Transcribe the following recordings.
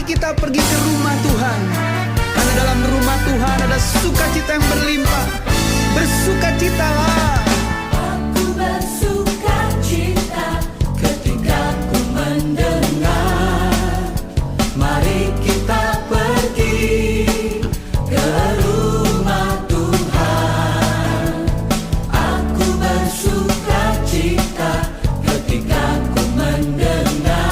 kita pergi ke rumah Tuhan, karena dalam rumah Tuhan ada sukacita yang berlimpah. Bersukacitalah. Aku bersukacita ketika ku mendengar, mari kita pergi ke rumah Tuhan. Aku bersukacita ketika ku mendengar,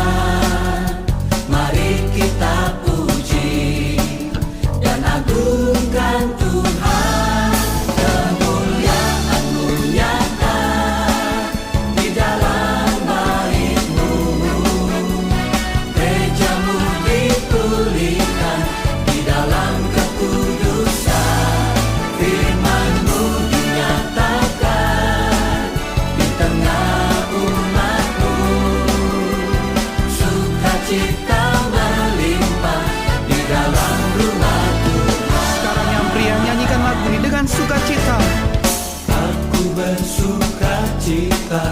mari kita puji dan agungkan Tuhan. Kemuliaan-Mu nyata di dalam bait-Mu, gereja-Mu dipulihkan di dalam kekudusan. Firman-Mu dinyatakan di tengah umat-Mu, sukacita melimpah di dalam rumah Tuhan. Sekarang yang pria nyanyikan lagu ini dengan sukacita. Aku bersukacita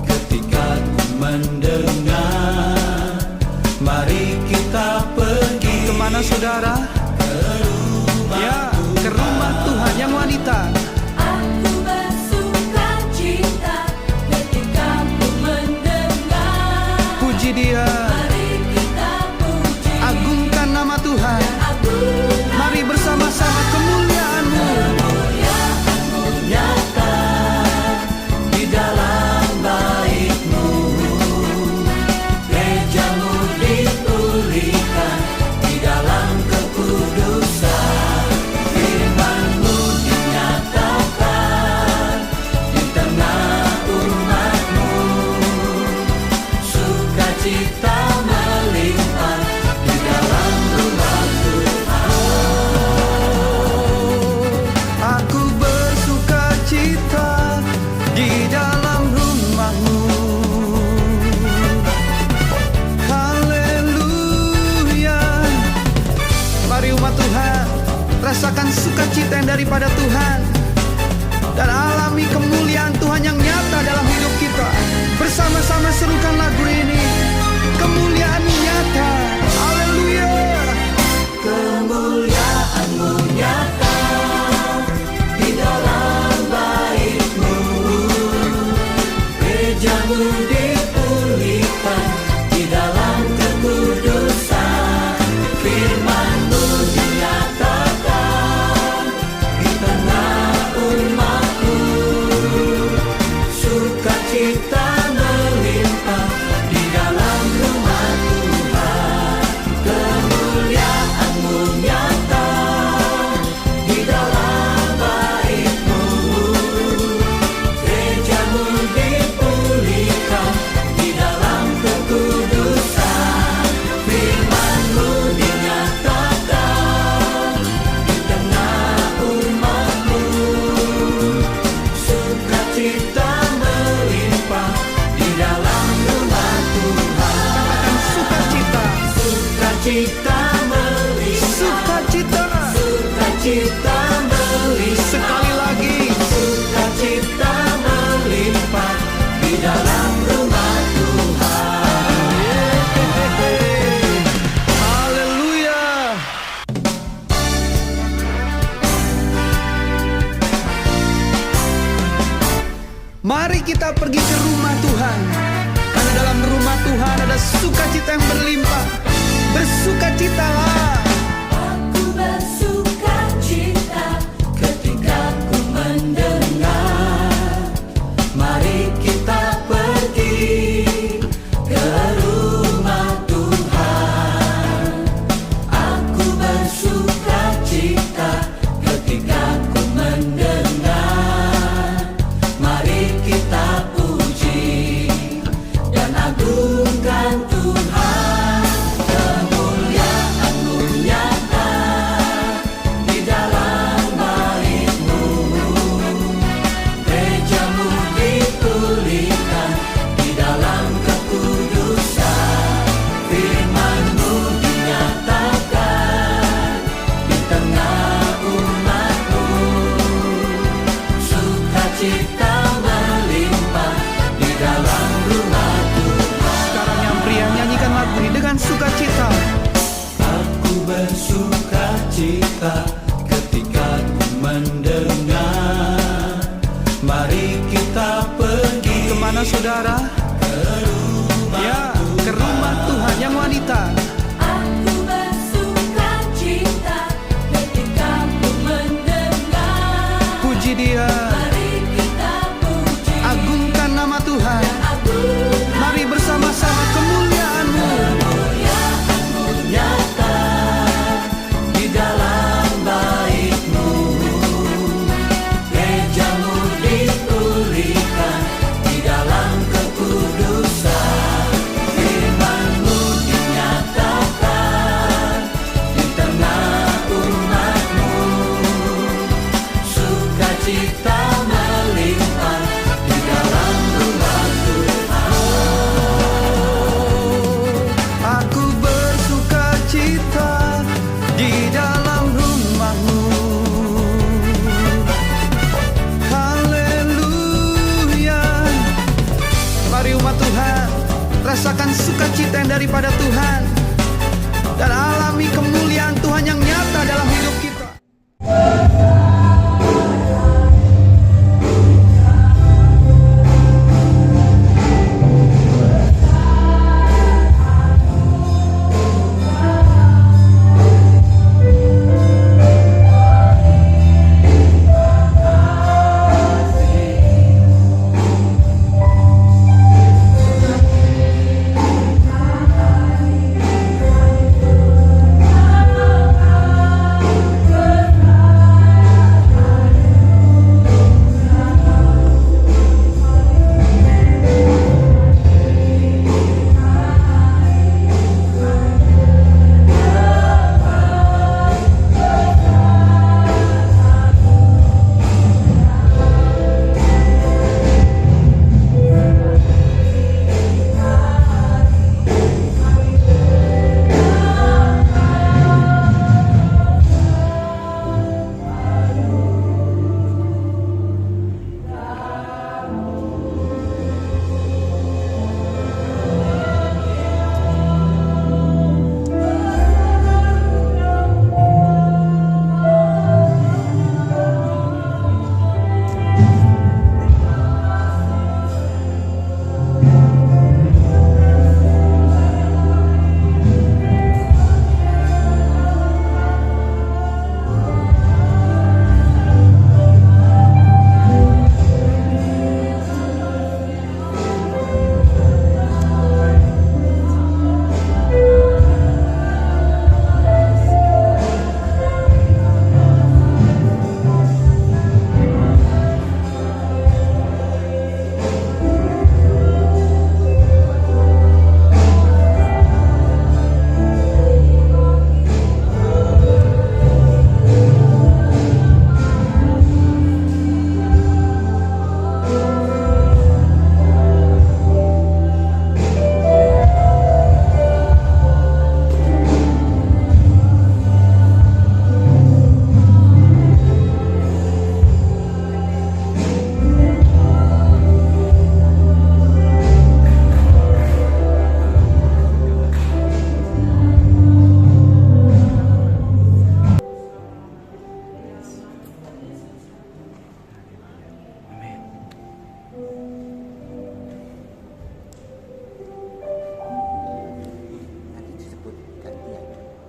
ketika ku mendengar, mari kita pergi. Kemana saudara? Ya, ke rumah Tuhan yang wanita. Aku bersukacita ketika ku mendengar, Puji Dia, mari kita puji agungkan nama Tuhan. agungkan Mari bersama-sama kemuliaan-Mu. kemuliaan-Mu nyata di dalam bait-Mu, gereja-Mu dipulihkan di dalam kekudusan. Firman-Mu dinyatakan di tengah umat-Mu, sukacita melimpah di dalam rumah Tuhan. Aku bersukacita di dalam rumah-Mu. Haleluya. Mari umat Tuhan, rasakan sukacita yang daripada Tuhan dan alami kemuliaan Tuhan yang nyata dalam hidup kita. Bersama-sama serukan lagu ini. Kemuliaan nyata. Haleluya. Kemuliaan-Mu nyata di dalam bait-Mu, gereja-Mu dipulihkan di dalam kekudusan. Firman-Mu dinyatakan di tengah umat-Mu, sukacita melimpah di dalam rumah Tuhan. Kemuliaan-Mu nyata di dalam bait-Mu, gereja-Mu dipulihkan di dalam kekudusan. Firman-Mu dinyatakan di tengah umat-Mu, sukacita melimpah di dalam rumah Tuhan. Katakan sukacita. Sukacita melimpah, Sukacita. sukacita melimpah, Sekali lagi. sukacita melimpah di dalam rumah Tuhan. Haleluya. Mari kita pergi ke rumah Tuhan, karena dalam rumah Tuhan ada sukacita yang berlimpah. Bersukacitalah. Aku bersukacita ketika ku mendengar, mari kita pergi ke rumah Tuhan. Aku bersukacita ketika ku mendengar, mari kita puji dan agungkan Tuhan. Kemuliaan-Mu nyata di dalam bait-Mu, gereja-Mu dipulihkan di dalam kekudusan. Firman-Mu dinyatakan di tengah umat-Mu, sukacita melimpah Kemana saudara? Ya, ke rumah Tuhan yang wanita. Aku bersuka cita ketika ku mendengar. Puji Dia, Mari kita puji, agungkan nama Tuhan. agungkan Mari bersama-sama kemuliaan-Mu. kemuliaan-Mu nyata di dalam baik-Mu. Gereja-Mu dipulihkan di dalam kekudusan. Firman-Mu dinyatakan di tengah umat-Mu. Sukacita melimpah di dalam rumah Tuhan. Aku bersuka cita di dalam rumah-Mu. Haleluya. Mari umat Tuhan, rasakan sukacita yang daripada Tuhan dan alami kemuliaan Tuhan yang nyata dalam hidup kita.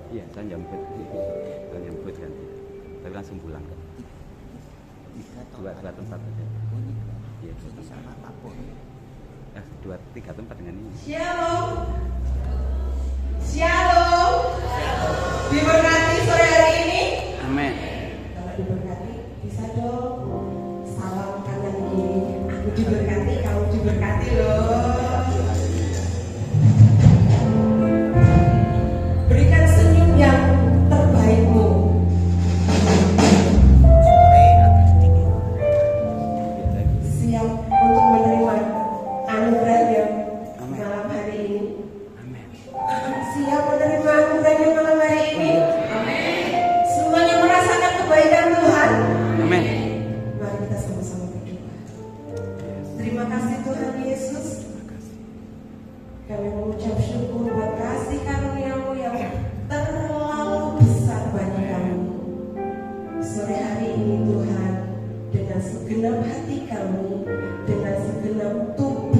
Iya, saya nyambut kan, tapi langsung pulang kan. Dua tempat aja. Iya, tiga tempat dengan ini. Shalom. Shalom. Diberkati sore hari ini. Amin. Kalau diberkati bisa dong salam kanan kiri. Aku diberkati, kamu diberkati loh. Berikan senyum yang terbaikmu. Siap untuk menerima anugerahnya malam hari ini. Siap menerima anugerahnya malam hari ini. Semuanya merasakan kebaikan Tuhan. Amin. Mari kita sama-sama berdoa. Terima kasih Tuhan Yesus. Kami mengucap syukur buat kasih karunia-Mu yang terlalu besar bagi kami. Sore hari ini Tuhan, dengan segenap hati kami, dengan segenap tubuh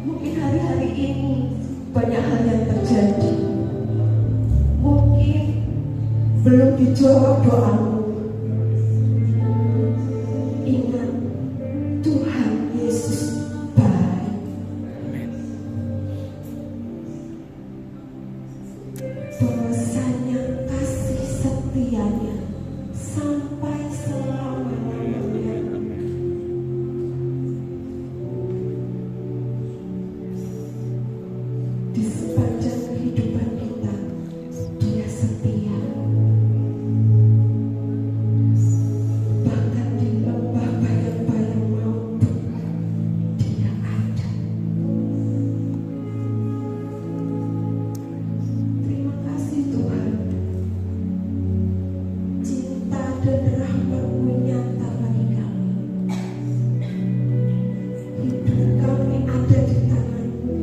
Mungkin hari-hari ini banyak hal yang terjadi. Mungkin belum dijawab doamu. Ingat, Tuhan Yesus baik. Bahwasanya kasih setianya sampai selama-lamanya. Di sepanjang kehidupan kita, Dia setia. Bahkan di lembah bayang-bayang maut, Dia ada. Terima kasih Tuhan. Cinta dan rahmat-Mu nyata bagi kami. Hidup kami ada di tangan-Mu.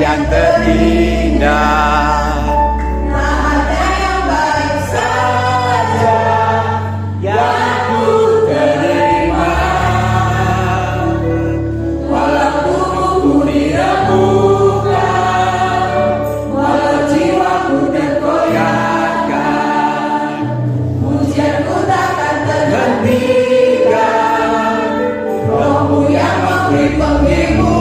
yang terindah. Tak ada yang baik saja Yang ku terima, walau tubuhku diremukkan, walau jiwaku tergoyahkan, pujianku takkan terhentikan, Rohmu yang memberi penghiburan.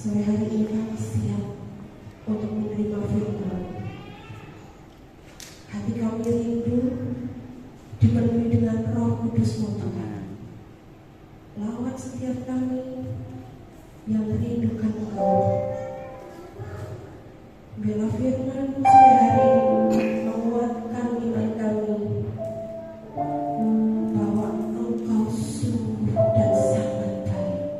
Sore hari ini kami siap untuk menerima firman. Hati kami rindu dipenuhi dengan Roh Kudus-Mu Tuhan. Lawat setiap kami yang merindukan Engkau. Biarlah firman-Mu sore hari ini menguatkan iman kami bahwa Engkau sungguh dan sangat baik.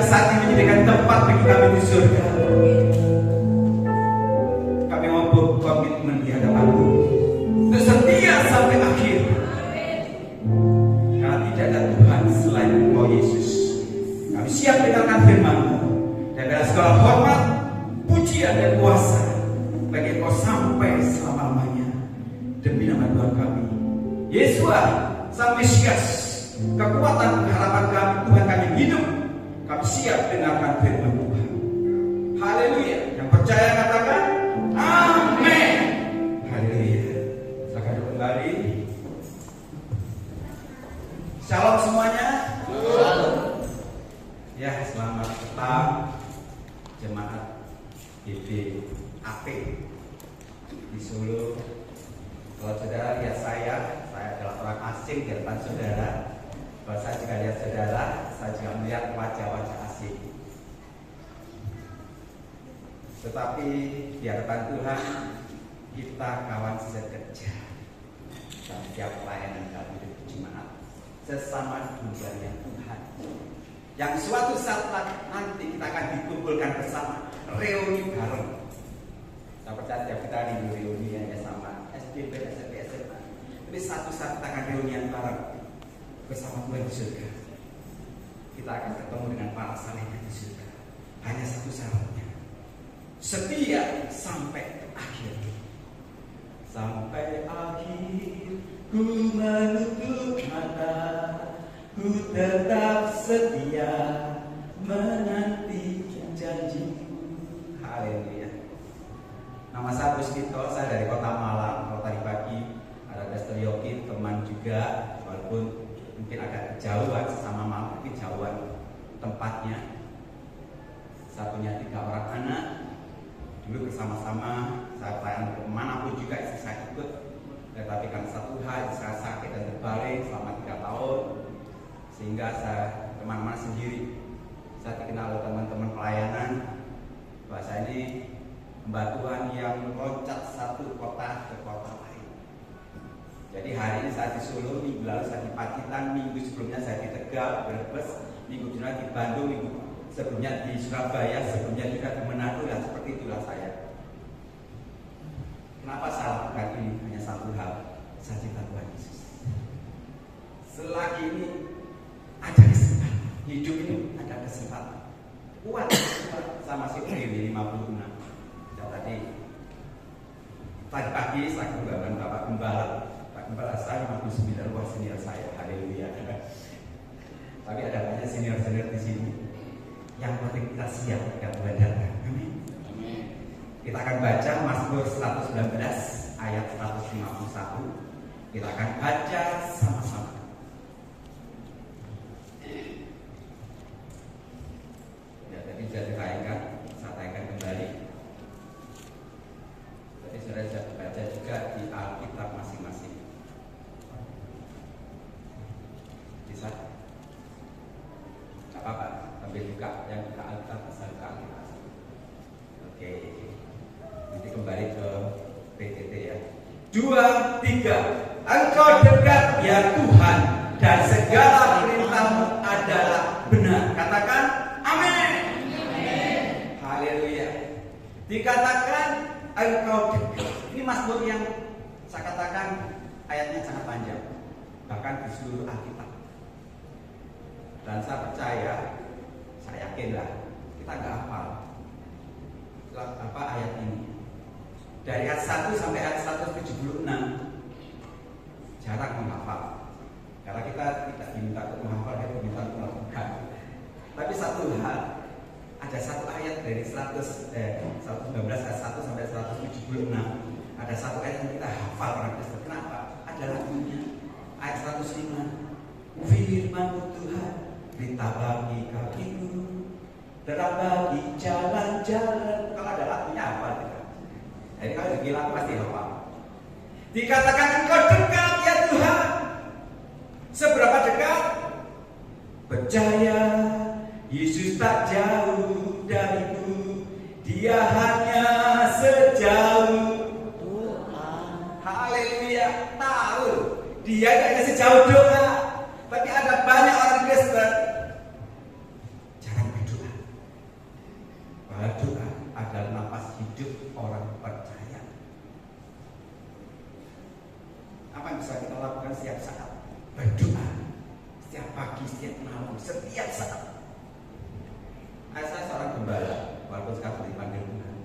saat ini menjadikan tempat bagi kami di surga. Kami mau berkomitmen di hadapan-Mu untuk setia sampai akhir. Karena tidak ada Tuhan selain Engkau Yesus. Kami siap mendengarkan firman-Mu dan dengan segala hormat, pujian dan kuasa bagi Engkau sampai selama-lamanya. Demi nama Tuhan kami, Yesus Sang Mesias, kekuatan harapan kami, Tuhan kami hidup. Kami siap dengarkan firman Tuhan. Haleluya. Yang percaya katakan amin. Haleluya. Silakan duduk kembali. Shalom semuanya. Ya, selamat petang jemaat GBAP di Solo. Kalau saudara lihat saya adalah orang asing di depan saudara. Kalau saya juga lihat saudara, saya juga melihat wajah-wajah asing. Tetapi di hadapan Tuhan, kita kawan sekerja. Dan setiap pelayanan kami di jemaat sesama dunia Tuhan. Yang suatu saat nanti kita akan dikumpulkan bersama, reuni bareng. Saya percaya setiap kita reuni hanya sama SDB, SMP, SMA. Tapi satu saat kita akan reunian bareng bersama Tuhan di surga. Kita akan ketemu dengan para salehnya di surga. Hanya satu syaratnya, setia sampai akhir. Sampai akhir ku menutup mata, ku tetap setia menanti janjimu. Haleluya. Nama saya Bustito, saya dari Kota Malang. Kalau tadi pagi ada Pastor Yoki, teman juga, walaupun mungkin agak jauhan, sesama Malang, tapi jauhan tempatnya. Saya punya 3 orang anak. Dulu bersama-sama saya pelayan kemanapun juga istri saya ikut. Tetapi karena satu hal, saya sakit dan terbalik selama 3 tahun, sehingga saya kemana-mana sendiri. Saya dikenal oleh teman-teman pelayanan bahwa saya ini hamba Tuhan yang meloncat satu kota ke kota lain. Jadi hari ini saya di Solo, minggu lalu saya di Pacitan, minggu sebelumnya saya di Tegal, Brebes, minggu sebelumnya di Bandung, minggu sebelumnya di Surabaya, sebelumnya juga di Manado, dan seperti itulah saya. Kenapa saya lakukan ini? Hanya satu hal, saya cinta Tuhan Yesus. Selagi ini ada kesempatan, hidup ini ada kesempatan. Kuat, saya masih umur 56. Dan tadi pagi saya kembali Bapak Gembala. Pak Gembala saya 59, wah senior saya. Haleluya. Tapi ada banyak senior-senior di sini. Yang penting kita siap ketika Tuhan datang. Amin. Kita akan baca Mazmur 119 ayat 151. Kita akan baca sama-sama. Ya, tadi sudah ditayangkan, saya tayangkan kembali. Tadi sudah saya baca juga di Alkitab masing-masing. Bisa? Gak apa-apa, sambil buka yang buka Alkitab, asal buka Alkitab. Oke. Nanti kembali ke PTT ya. 2, 3. Engkau dekat ya Tuhan, dan segala perintah-Mu adalah benar. Katakan amin. Haleluya. Dikatakan engkau dekat. Ini Mazmur yang saya katakan ayatnya sangat panjang, bahkan di seluruh Alkitab. Dan saya percaya, saya yakinlah kita nggak hafal apa ayat ini. Dari ayat 1 sampai ayat 176 jarang menghafal, karena kita tidak diminta untuk menghafal, kita diminta untuk melakukan. Tapi satu hal, ada satu ayat dari 119 ayat 1 sampai 176, ada satu ayat yang kita hafal orang Kristen. Kenapa? Ada lagunya, ayat 105. Firman-Mu Tuhan, berita bagi kakiku, terang bagi jalan-jalan. Kalau ada lagunya apa kita? Jadi kalau dibilang pasti hafal. Dikatakan engkau dekat ya Tuhan. Seberapa dekat? Percaya Yesus tak jauh dariku, Dia hanya sejauh Tuhan. Haleluya. Tahu Dia hanya sejauh doa. Tapi ada banyak orang Kristen jarang berdoa. setiap pagi, setiap malam, setiap saat. Saya seorang gembala, walaupun sekarang dipanggil Tuhan.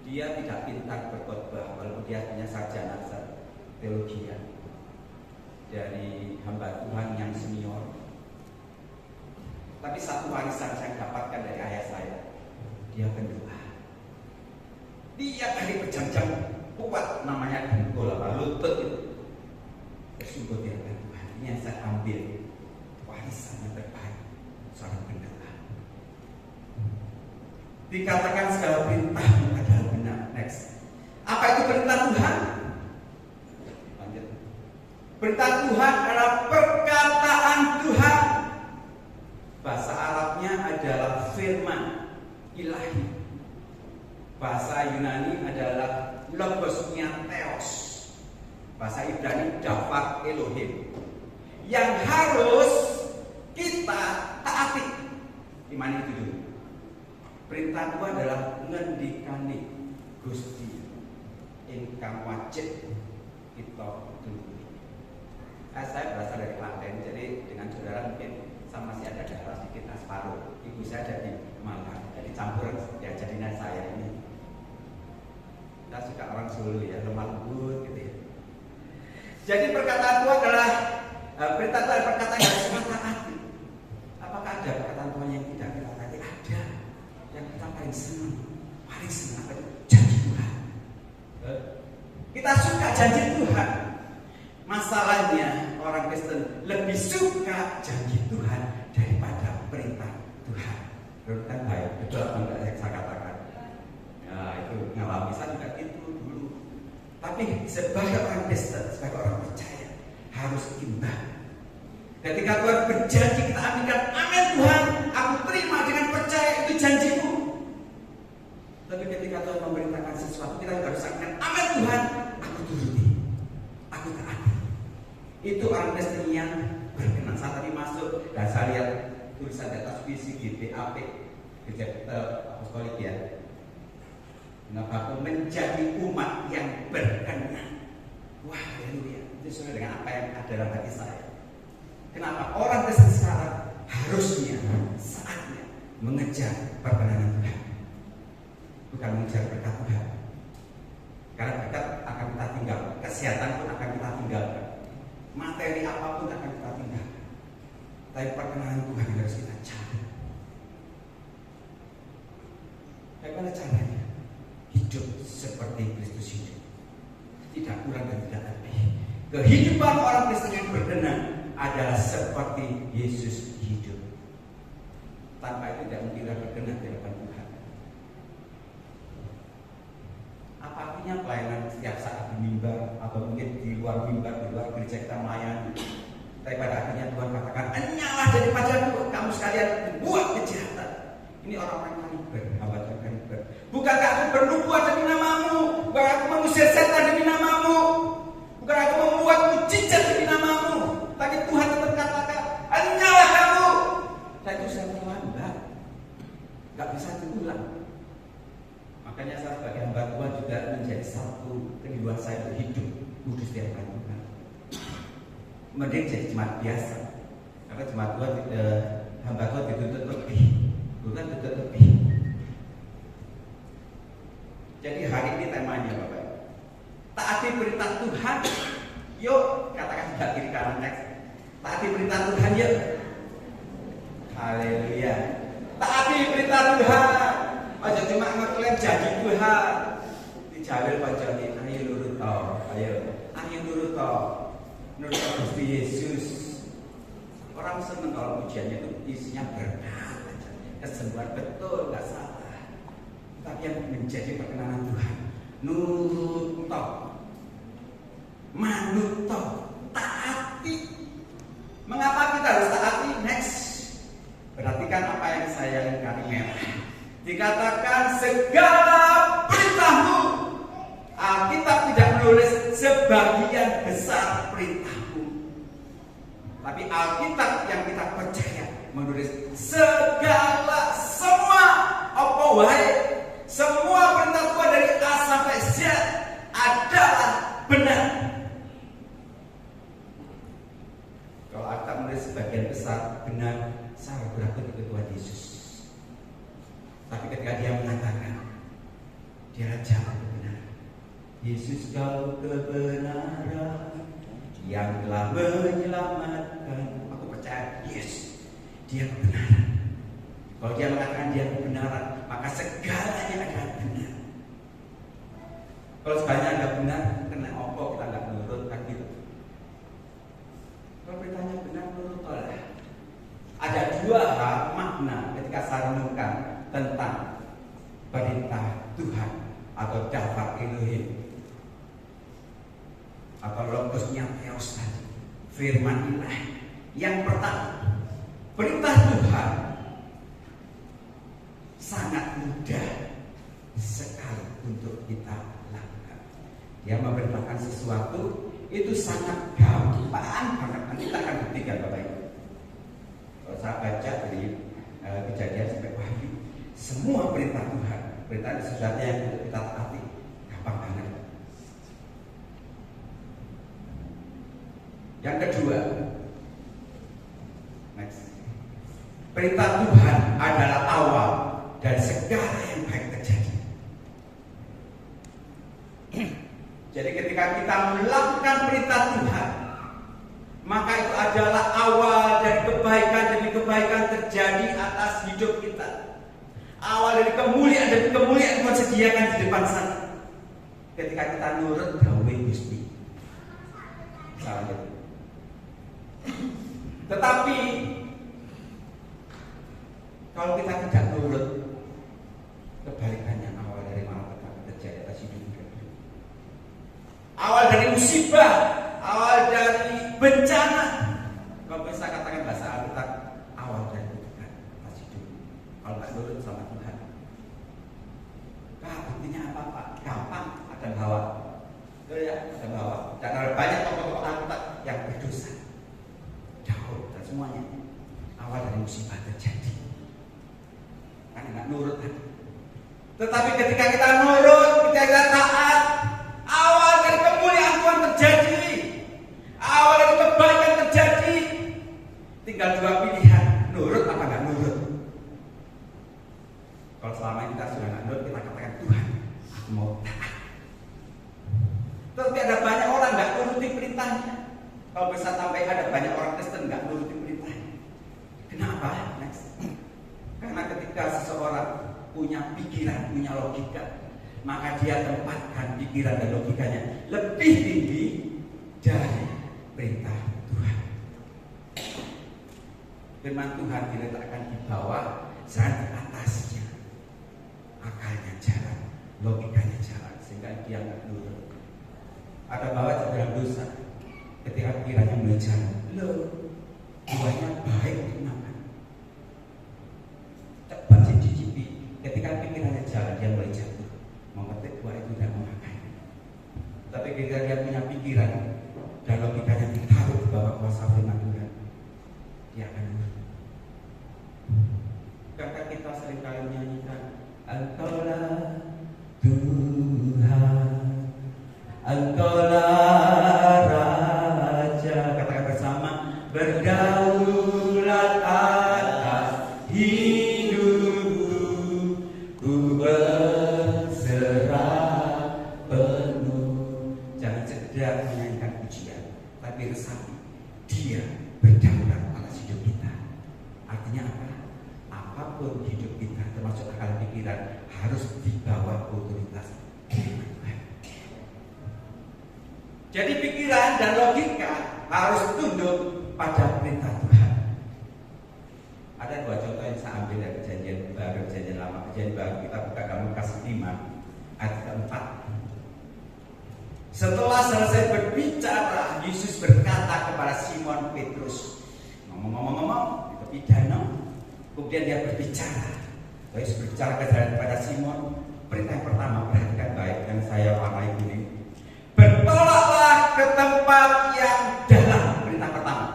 Dia tidak pintar berkhotbah, walaupun dia punya sarjana teologi dari hamba Tuhan yang senior. Tapi satu warisan saya dapatkan dari ayah saya, dia berdoa. Dia dari berjam-jam kuat, namanya dengkul lutut itu. Sungguh dia berdoa. Ini yang saya ambil warisan yang terbaik seorang pendoa. Dikatakan segala perintahmu adalah benar. Next. Apa itu perintah Tuhan? Lanjut. Perintah Tuhan adalah perkataan Tuhan. Bahasa Arabnya adalah firman ilahi. Bahasa Yunani adalah logosnya theos. Bahasa Ibrani davar Elohim. Yang harus kita taati. Gimana itu dulu? Perintah Tuhan adalah ngendikani Gusti ingkang wajib kita turuti. Saya berasal dari Klaten, jadi dengan saudara mungkin sama masih ada daerah sedikit separuh. Ibu saya dari Malang, jadi campuran ya jadinya saya ini. Kita suka orang Solo ya, lemah lembut gitu ya. Jadi perkataan Tuhan adalah perintah Tuhan, perkataan yang harus kita taati. Apakah ada perkataan Tuhan yang tidak kita taati? Ada. Yang kita paling senang apa itu? Janji Tuhan. Kita suka janji Tuhan. Masalahnya orang Kristen lebih suka janji Tuhan daripada perintah Tuhan. Kan baik, betul apa enggak yang saya katakan? Ya itu ngalami, saya juga itu dulu. Tapi sebagai orang Kristen, sebagai orang percaya harus imbang. Ketika Tuhan berjanji kita aminkan, amin Tuhan, aku terima dengan percaya itu janjimu. Tapi ketika Tuhan memerintahkan sesuatu, kita harus aminkan, amin Tuhan, aku turuti, aku taati. Itu orang Kristen yang berkenan. Saat tadi masuk dan saya lihat tulisan di atas visi BAP Gereja Apostolik ya. Mengapa aku menjadi umat yang berkenan? Wah, haleluya. Itu sesuai dengan apa yang ada dalam hati saya. Kenapa? Orang Kristen sekarang harusnya saatnya mengejar perkenanan Tuhan, bukan mengejar berkat Tuhan. Karena berkat akan kita tinggal, kesehatan pun akan kita tinggalkan, materi apapun akan kita tinggalkan. Tapi perkenanan Tuhan yang harus kita cari. Bagaimana caranya? Hidup seperti Kristus hidup, tidak kurang dan tidak lebih. Kehidupan orang Kristen yang berkenan adalah seperti Yesus hidup. Tanpa itu tidak mungkin berkenan di hadapan Tuhan. Apa artinya pelayanan setiap saat di mimbar atau mungkin di luar mimbar, di luar gereja kita melayani? Tapi pada akhirnya Tuhan katakan, "Enyalah daripada kamu sekalian buat kejahatan." Ini orang-orang kaliber, hamba Tuhan kaliber. Bukankah aku bernubuat demi namamu? Bukankah aku mengusir setan demi namamu? Bukan aku membuat mujizat demi namamu? Tapi Tuhan tetap katakan, "Enyalah kamu." Dan itu saya terlambat, gak bisa diulang. Makanya saya sebagai hamba Tuhan juga menjadi satu kerinduan saya untuk hidup kudus di hadapan Tuhan. Mending jadi jemaat biasa, karena jemaat Tuhan hamba Tuhan dituntut lebih, Tuhan dituntut lebih. Jadi hari ini temanya Bapak, taati perintah Tuhan. Yuk katakan sebelah kiri kanan next. Taati perintah Tuhan yuk. Haleluya. Taati perintah Tuhan. Aja cuma ngeklaim janji Tuhan. Dijalur pancane ayo nurut to. Ayo nurut to. Nurut Gusti Yesus. Orang seneng kalau pujiannya itu isinya berkat, kesembuhan betul, nggak salah. Tapi yang menjadi perkenanan Tuhan, nurut to, manut to, taati. Mengapa kita harus taati? Next, perhatikan apa yang saya lingkari merah. Dikatakan segala perintahmu. Alkitab tidak menulis sebagian besar perintahmu, tapi Alkitab yang kita percaya menulis segala, semua apa wae, semua perintah Tuhan dari A sampai Z adalah benar. Kalau Alkitab menulis sebagian besar benar, saya berlaku ikut Tuhan Yesus. Tapi ketika dia mengatakan, dia jalan kebenaran. Yesus kau kebenaran yang telah menyelamatkan. Aku percaya, yes, dia kebenaran. Kalau dia mengatakan dia kebenaran, maka segalanya adalah benar. Kalau segalanya adalah benar, kena opo kita nggak nurut kan gitu. Kalau beritanya benar, nurut oleh. Ada dua hal makna ketika saya renungkan tentang perintah Tuhan atau davar Elohim atau logosnya Theos tadi, firman ilahi. Yang pertama, perintah Tuhan sangat mudah sekali untuk kita lakukan. Dia memerintahkan sesuatu itu sangat gampang banget. Kita akan buktikan Bapak Ibu. Kalau saya baca dari Kejadian sampai Wahyu, semua perintah Tuhan, perintah sesuatu yang untuk kita taati, gampang banget. Yang kedua, next. Perintah Tuhan adalah awal dari segala yang baik terjadi. Jadi ketika kita melakukan perintah Tuhan, maka itu adalah awal dari kebaikan demi kebaikan terjadi atas hidup kita. Awal dari kemuliaan demi kemuliaan Tuhan sediakan di depan sana. Ketika kita nurut gawe Gusti. Salah. Tetapi kalau kita tidak nurut, kebalikannya awal dari malapetaka terjadi atas hidup kita. Awal dari musibah, awal dari bencana. Kalau bisa katakan bahasa Alkitab, awal dari keburukan atas hidup. Kalau nggak nurut sama Tuhan, buktinya apa Pak? Gampang, ada bahwa, ya, ada bahwa. Dan ada banyak tokoh-tokoh Alkitab yang berdosa. Daud dan semuanya awal dari musibah terjadi karena nggak nurut kan. Tetapi ketika kita nurut, ketika kita taat, awal dari kemuliaan Tuhan terjadi, awal dari kebaikan terjadi. Tinggal dua pilihan, nurut apa nggak nurut. Kalau selama ini kita sudah nggak nurut, kita katakan Tuhan, aku mau taat. Tetapi ada banyak orang nggak nuruti perintahnya. Kalau bisa sampai ada banyak orang Kristen nggak nuruti perintahnya. Kenapa? Next. Karena ketika seseorang punya pikiran, punya logika, maka dia tempatkan pikiran dan logikanya lebih tinggi dari perintah Tuhan. Firman Tuhan diletakkan di bawah, jangan di atasnya. Akalnya jalan, logikanya jalan, sehingga dia nggak nurut. Ada bawah dalam dosa. Ketika pikirannya mulai jalan, buahnya baik untuk makan. Cepat cicipi. Ketika pikirannya jalan, dia mulai jatuh. Memetik buah itu dan memakan. Tapi ketika dia punya pikiran dan logikanya ditaruh di bawah kuasa firman Tuhan, dia akan nurut. Karena kita seringkali menyanyikan, Engkaulah Tuhan, Engkaulah Raja. Katakan bersama, berdaulat atas hidupku, ku berserah penuh. Jangan sekedar menyanyikan pujian, tapi resapi, Dia berdaulat atas hidup kita. Artinya apa? Apapun hidup kita, termasuk akal pikiran, harus di bawah otoritas Tuhan. Jadi pikiran dan logika harus tunduk pada perintah Tuhan. Ada dua contoh yang saya ambil dari Perjanjian Baru, Perjanjian Lama. Perjanjian Baru kita buka dalam Lukas 5 ayat 4. Setelah selesai berbicara, Yesus berkata kepada Simon Petrus, ngomong-ngomong di tepi danau. Kemudian dia berbicara. Yesus berbicara kepada Simon. Perintah yang pertama, perhatikan baik yang saya warnai kuning. Bertolaklah ke tempat yang dalam. Perintah pertama.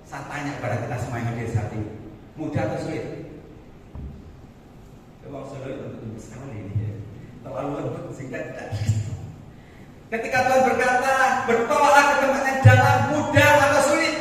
Saya tanya kepada kita semua yang hadir saat ini, mudah atau sulit? Kalau sulit untuk sekali ini ya. Terlalu lembut sehingga tidak. Ketika Tuhan berkata bertolaklah ke tempat yang dalam, mudah atau sulit?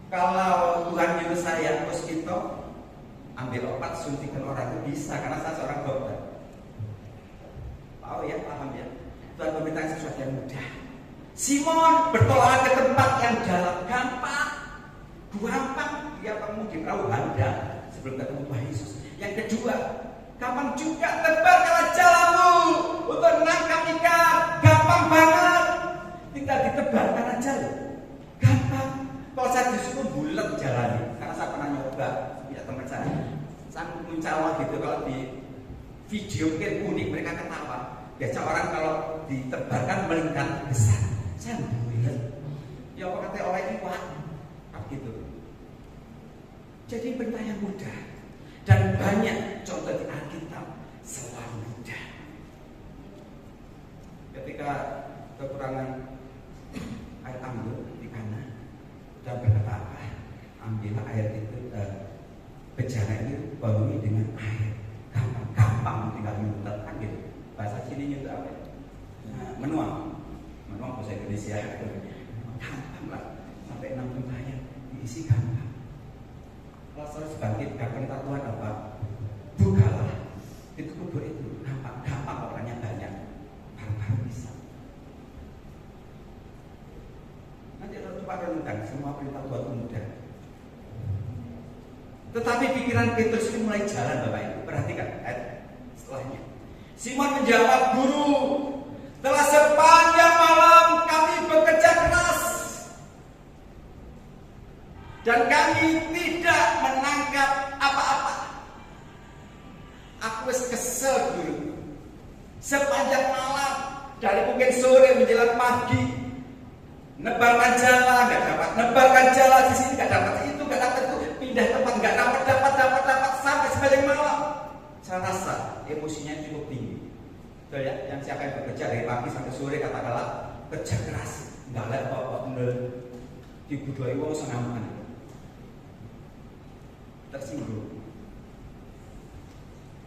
Kalau Tuhan nyuruh saya hospital, ambil obat, suntikan orang itu bisa, karena saya seorang dokter. Tahu ya, paham ya? Tuhan meminta sesuatu yang mudah. Simon bertolak ke tempat yang dalam, gampang. Dia pengemudi perahu Anda sebelum ketemu Tuhan Yesus. Yang kedua, gampang juga tebar kalau jalanmu untuk menangkap ikan, gampang banget. Tinggal ditebarkan aja loh, gampang. Kalau saya disuruh bulat jalannya, karena saya pernah nyoba, punya teman saya mencawa gitu, kalau di video mungkin unik mereka ketawa. Biasa orang kalau ditebarkan melingkar besar, saya bulat. Ya apa kata orang ini wah, gitu. Jadi berita yang mudah dan banyak contoh di Alkitab selalu mudah. Ketika kekurangan air anggur di Kana, dan berkata apa? Ambillah air itu, bejana itu penuhi dengan air. Gampang tinggal nyuntet kan gitu. Bahasa sini nyuntet apa? Menuang bahasa Indonesia. Gampang lah, sampai 6 tembayan diisi gampang. Kalau saya bangkitkan perintah Tuhan apa? Bukalah itu kubur itu, gampang orangnya banyak, barang-barang bisa. Nanti kita coba renungkan, semua perintah Tuhan itu mudah. Tetapi pikiran Petrus ini mulai jalan, Bapak Ibu. Perhatikan ayat setelahnya. Simon menjawab, Guru, telah sepanjang malam kami bekerja keras dan kami tidak menangkap apa-apa. Aku kesel dulu. Sepanjang malam, dari mungkin sore menjelang pagi, nebarkan jala, nggak dapat. Nebarkan jala di sini nggak dapat, itu nggak dapat, itu pindah tempat nggak dapat sampai sepanjang malam. Saya rasa emosinya cukup tinggi. Betul ya? Yang siapa yang bekerja dari pagi sampai sore katakanlah kerja keras, nggak lihat apa-apa, dibutuhi uang sengaman. Tersinggung.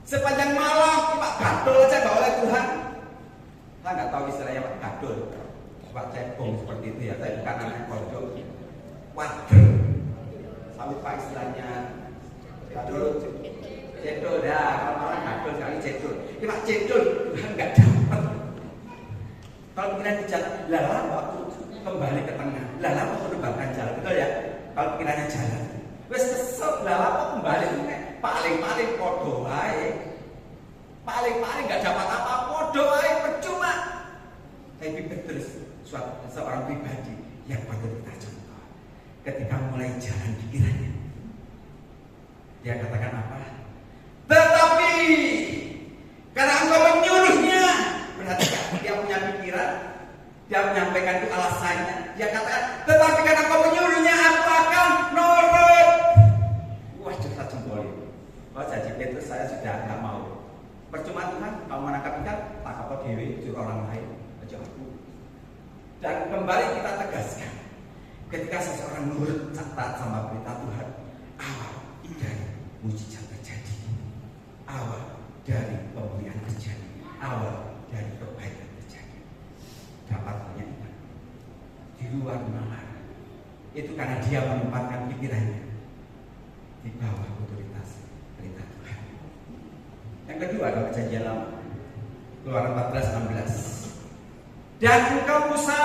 Sepanjang malam Pak gadol aja nggak oleh Tuhan. Saya nggak tahu istilahnya Pak gadol, Pak cebong seperti itu ya. Saya bukan anak kodok. Waduh, sampai Pak istilahnya gadol, cedol dah. Kalau orang gadol sekali cedol. Ini Pak cedol Tuhan nggak dapat. Kalau pikiran di jalan, lala waktu kembali ke tengah, lala waktu nebakkan jalan, betul ya? Kalau pikirannya jalan. Wes kesel lah apa kembali paling podo wae. Paling enggak dapat apa podo wae percuma. Tapi Petrus seorang pribadi yang patut kita contoh. Ketika mulai jalan pikirannya, dia katakan apa? Tetapi karena engkau menyuruhnya, perhatikan, dia punya pikiran, dia menyampaikan itu alasannya. Dia katakan, tetapi karena engkau menyuruhnya, aku akan nurut. Wah, cerita jempol itu. Oh, janji Petrus saya sudah nggak mau. Percuma Tuhan, kamu menangkap ikan, tangkap kau dewi, juru orang lain, aja aku. Dan kembali kita tegaskan, ketika seseorang nurut taat sama perintah Tuhan, awal dari mujizat terjadi, awal dari pemulihan terjadi, awal dari kebaikan terjadi. Dapat banyak ikan di luar nalar. Itu karena dia menempatkan pikirannya di bawah otoritas perintah Tuhan. Yang kedua adalah perjanjian lama, Keluaran 14:16. Dan engkau Musa,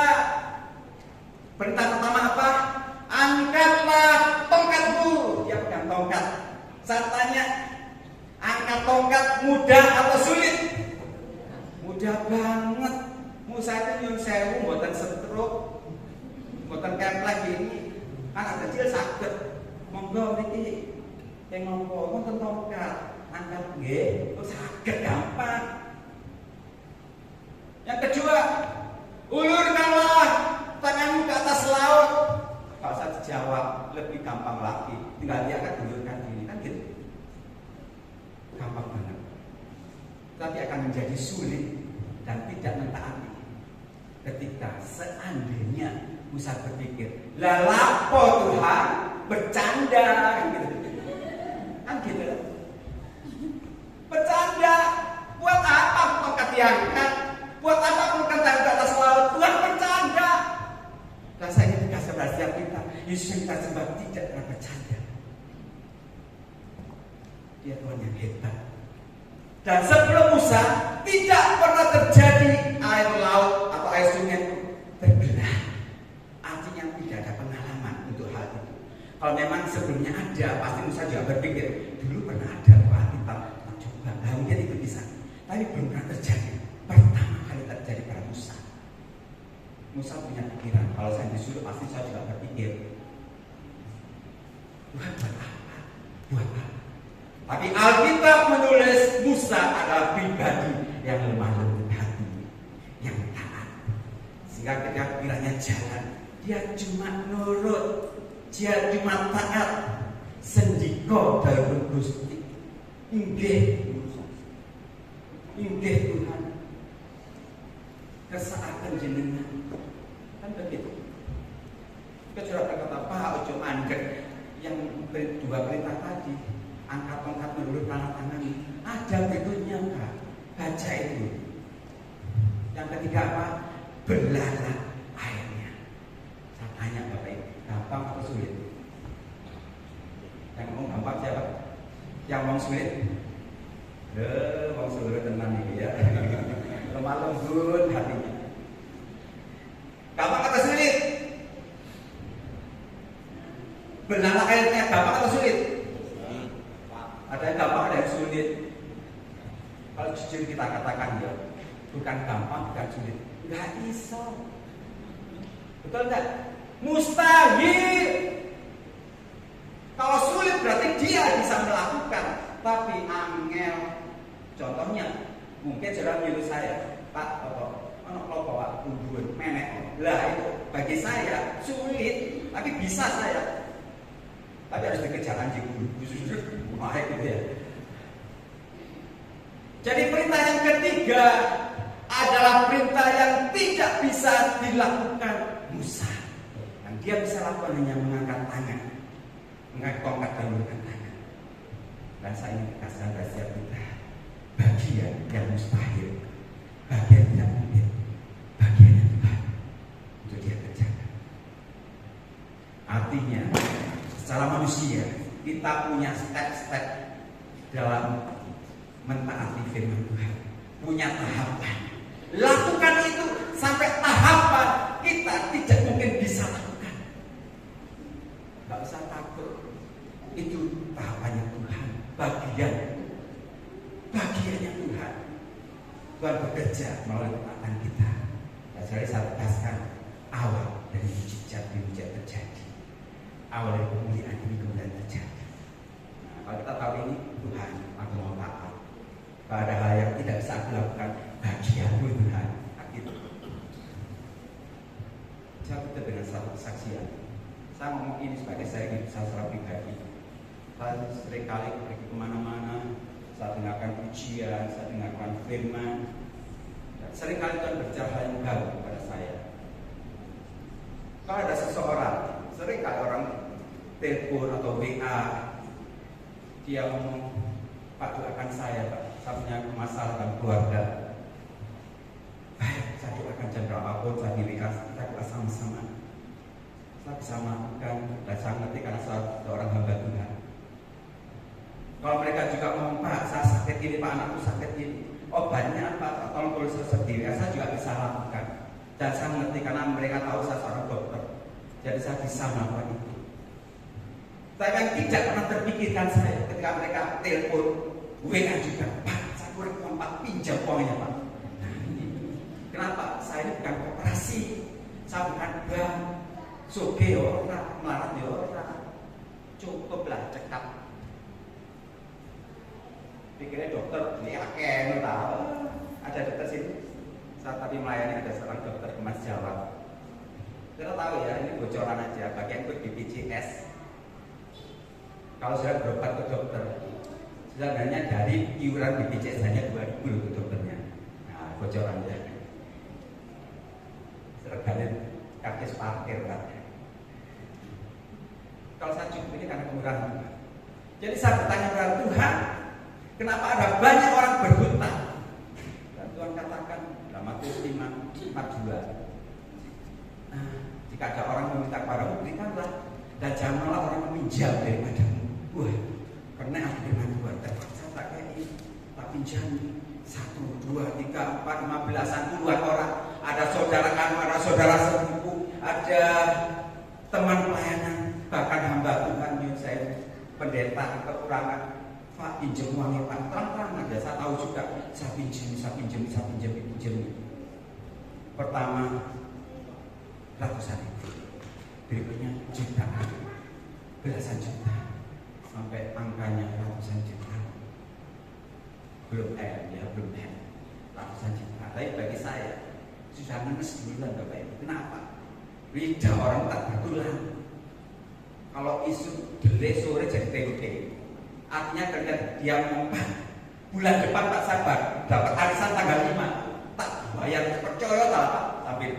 perintah pertama apa? Angkatlah tongkatmu. Dia pegang tongkat. Saya tanya, angkat tongkat mudah atau sulit? Mudah banget. Musa itu nyun sewu, buatan setruk, buatan kemplek ini. Anak kecil sakit. Monggo niki yang ngomong tongkat, angkat nggih, terus sakit gampang. Yang kedua, ulurkanlah tanganmu ke atas laut. Kalau saya dijawab lebih gampang lagi, tinggal dia akan ulurkan diri, kan gitu. Gampang banget. Tapi akan menjadi sulit dan tidak mentaati ketika seandainya Musa berpikir, lah lapo Tuhan bercanda kan gitu. Bercanda, buat apa tongkat diangkat? Buat apa bukan tangan ke atas laut? Tuhan bercanda. Dan saya ingin dikasih rahasia kita. Yesus yang kita sembah tidak pernah bercanda. Dia Tuhan yang hebat. Dan sebelum Musa tidak pernah terjadi air laut atau air sungai terbelah. Artinya tidak ada pengalaman untuk hal itu. Kalau memang sebelumnya ada, pasti Musa juga berpikir dulu pernah ada Alkitab, coba, nah mungkin itu bisa. Tapi belum pernah terjadi. Pertama kali terjadi pada Musa. Musa punya pikiran, kalau saya disuruh pasti saya juga berpikir, Tuhan buat apa? Buat apa? Tapi Alkitab menulis Musa adalah pribadi yang lemah lembut hati, yang taat. Sehingga ketika pikirannya jalan, dia cuma nurut, dia cuma taat. Sendika dawuh Gusti, inggih Tuhan, kesaaken jenengan. Kan begitu. Kecuali berkata, Pak, ojo mandek. Yang dua perintah tadi, angkat tongkat meluluh tangan ini, ada berikutnya Pak. Baca itu. Yang ketiga apa? Belahlah airnya. Saya tanya Bapak Ibu, gampang atau sulit? Yang ngomong gampang siapa? Yang ngomong sulit? Ngomong sulit tenang ini ya. Lemah lembut hatinya. Gampang atau sulit? Belahlah airnya gampang atau sulit? Ada yang gampang, ada yang sulit. Kalau jujur kita katakan ya, bukan gampang, bukan sulit. Nggak bisa. Betul nggak? Mustahil. Kalau sulit berarti dia bisa melakukan, tapi angel. Contohnya, mungkin saudara nyuruh saya, Pak, anak lo bawa kunduan, menek. Lah itu bagi saya sulit, tapi bisa saya. Tapi harus dikejar anjing dulu, mahal gitu ya. Jadi perintah yang ketiga adalah perintah yang tidak bisa dilakukan Musa. Dan dia bisa lakukan hanya mengangkat tangan, mengangkat tongkat dan mengangkat tangan. Dan saya ingin kasih rahasia kita, bagian yang mustahil, bagian tidak mungkin, bagian yang Tuhan untuk dia kerjakan. Artinya, secara manusia kita punya step-step dalam mentaati firman Tuhan, punya tahapan. Lakukan itu sampai tahapan kita tidak mungkin bisa lakukan. Gak usah takut, itu tahapannya Tuhan, bagiannya Tuhan. Tuhan bekerja melalui ketaatan kita. Dan saya tegaskan awal dari mujizat terjadi. Awal dari kemuliaan ini kemudian terjadi. Nah, kalau kita tahu ini, Tuhan, aku mau taat. Pada hal yang tidak bisa aku lakukan, bagianmu Tuhan. Gitu. Saya tutup dengan satu kesaksian. Saya ngomong ini sebagai saya secara pribadi. Saya seringkali pergi kemana-mana, saya dengarkan pujian, saya dengarkan firman. Seringkali Tuhan berbicara hal yang baru kepada saya. Kalau ada seseorang, seringkali orang telepon atau WA, dia ngomong, Pak, doakan saya, Pak, saya punya masalah dalam keluarga. Baik, saya doakan jam berapapun, saya di WA, kita doa sama-sama. Saya bisa melakukan, dan saya ngerti karena saya seorang hamba Tuhan. Kalau mereka juga ngomong, Pak, saya sakit ini, Pak, anakku sakit ini, obatnya apa? Tolong tulis sendiri, saya juga bisa lakukan. Dan saya mengerti karena mereka tahu saya seorang dokter. Jadi saya bisa melakukan itu. Saya kan tidak pernah terpikirkan saya ketika mereka telepon, WA juga, Pak, saya kurang uang, Pak, pinjam uangnya, Pak. Nah ini, kenapa? Saya ini bukan koperasi, saya bukan bank, soge orang, melarat orang, cukuplah cekap. Pikirnya dokter, ini akan tahu. Ada dokter sini. Saat tadi melayani ada seorang dokter ke Mas Jawa. Kita tahu ya, ini bocoran aja. Bagian ikut BPJS. Kalau sudah berobat ke dokter, sebenarnya dari iuran BPJS hanya 2.000 ke dokternya. Nah, bocoran ya. Seragam karcis parkir kan. Kalau saya cukup ini karena kemurahan Tuhan. Jadi saya bertanya kepada Tuhan, kenapa ada banyak orang berhutang? Dan Tuhan katakan dalam Matius 5:42. Nah, Jika ada orang meminta kepadamu, berikanlah. Dan jangan malah orang meminjam daripadamu. Wah, pernah aku dengan Tuhan, terpaksa tak kayak ini, tak pinjami 1, 2, 3, 4, 15-an puluhan orang. Ada saudara kamu, ada saudara sepupu, ada teman pelayanan, bahkan hamba Tuhan yang saya pendeta kekurangan. Pak, pinjam uangnya Pak, terang-terang aja. Saya tahu juga, saya pinjam. Pertama ratusan ribu, berikutnya jutaan, belasan juta, sampai angkanya ratusan juta. Belum ratusan juta. Tapi bagi saya sudah ngenes duluan Bapak Ibu. Kenapa? Lidah orang tak bertulang. Kalau isu delay sore jadi TOT, artinya ketika dia ngomong bulan depan tak sabar dapat arisan tanggal 5 tak bayar, percaya tak Pak, sambil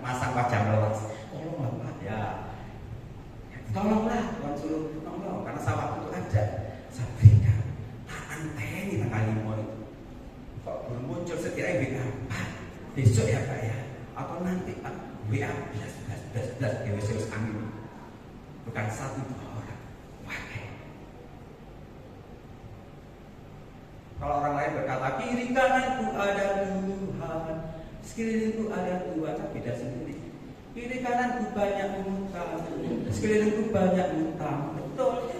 masang wajah melas. Tolonglah Pak ya, tolonglah Tuhan suruh tolong, karena saya waktu itu ada saya berikan, tak anteni tanggal 5 itu kok belum muncul. Setidaknya WA Pak besok ya Pak ya, atau nanti Pak WA belas dewa angin, bukan 1-2 orang. Wah, kalau orang lain berkata kiri kananku ada Tuhan, sekelilingku ada Tuhan, tapi beda sendiri. Kiri kananku banyak utang, sekelilingku banyak utang. Betul,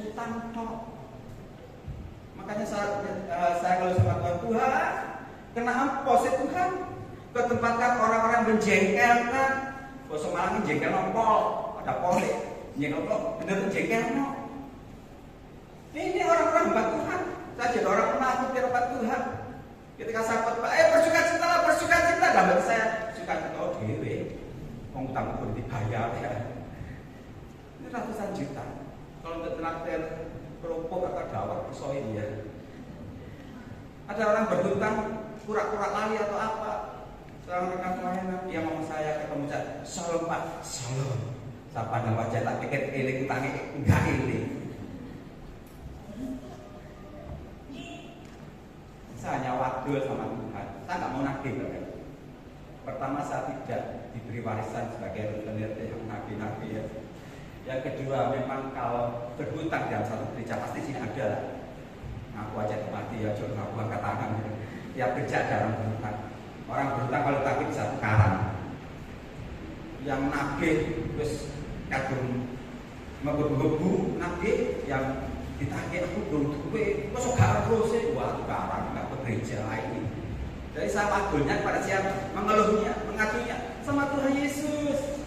utang tok. Makanya saya kalau sama Tuhan, kenapa sih Tuhan ketempatkan orang-orang menjengkelkan? Bosok malam ini jengkel nopol, ada pole, jengkel nopol, bener jengkel no. Ini orang-orang hamba Tuhan. Saya jadi orang menakut di hadapan Tuhan. Ketika saya khotbah, bersuka cita, dan bagi saya suka cita dewe. Utang pun dibayar ya. Ini ratusan juta. Kalau untuk traktir kerupuk atau dawet, soin ya. Ada orang berhutang, pura-pura lali atau apa. Seorang rekan pelayanan yang mau saya ketemu saya, "Shalom Pak, shalom." Saya pandang wajah tak pikir iling utangnya enggak iling. Saya hanya wadul sama Tuhan. Saya nggak mau nagih Bapak. Pertama, saya tidak diberi warisan sebagai rentenir yang nabi-nabi ya. Yang kedua, memang kalau berhutang dalam satu gereja pasti sini ada lah. Ngaku aja mati ya, jangan ngaku angkat tangan. Tiap gereja ada orang berhutang. Orang berhutang kalau tagih bisa tukaran. Yang nagih terus kadung ngebu-ngebu nagih, yang ditagih aku belum duwe, kok gak terus sih? Wah, tukaran nggak ke gereja ini. Jadi saya wadulnya pada siapa? Mengeluhnya, mengadunya sama Tuhan Yesus.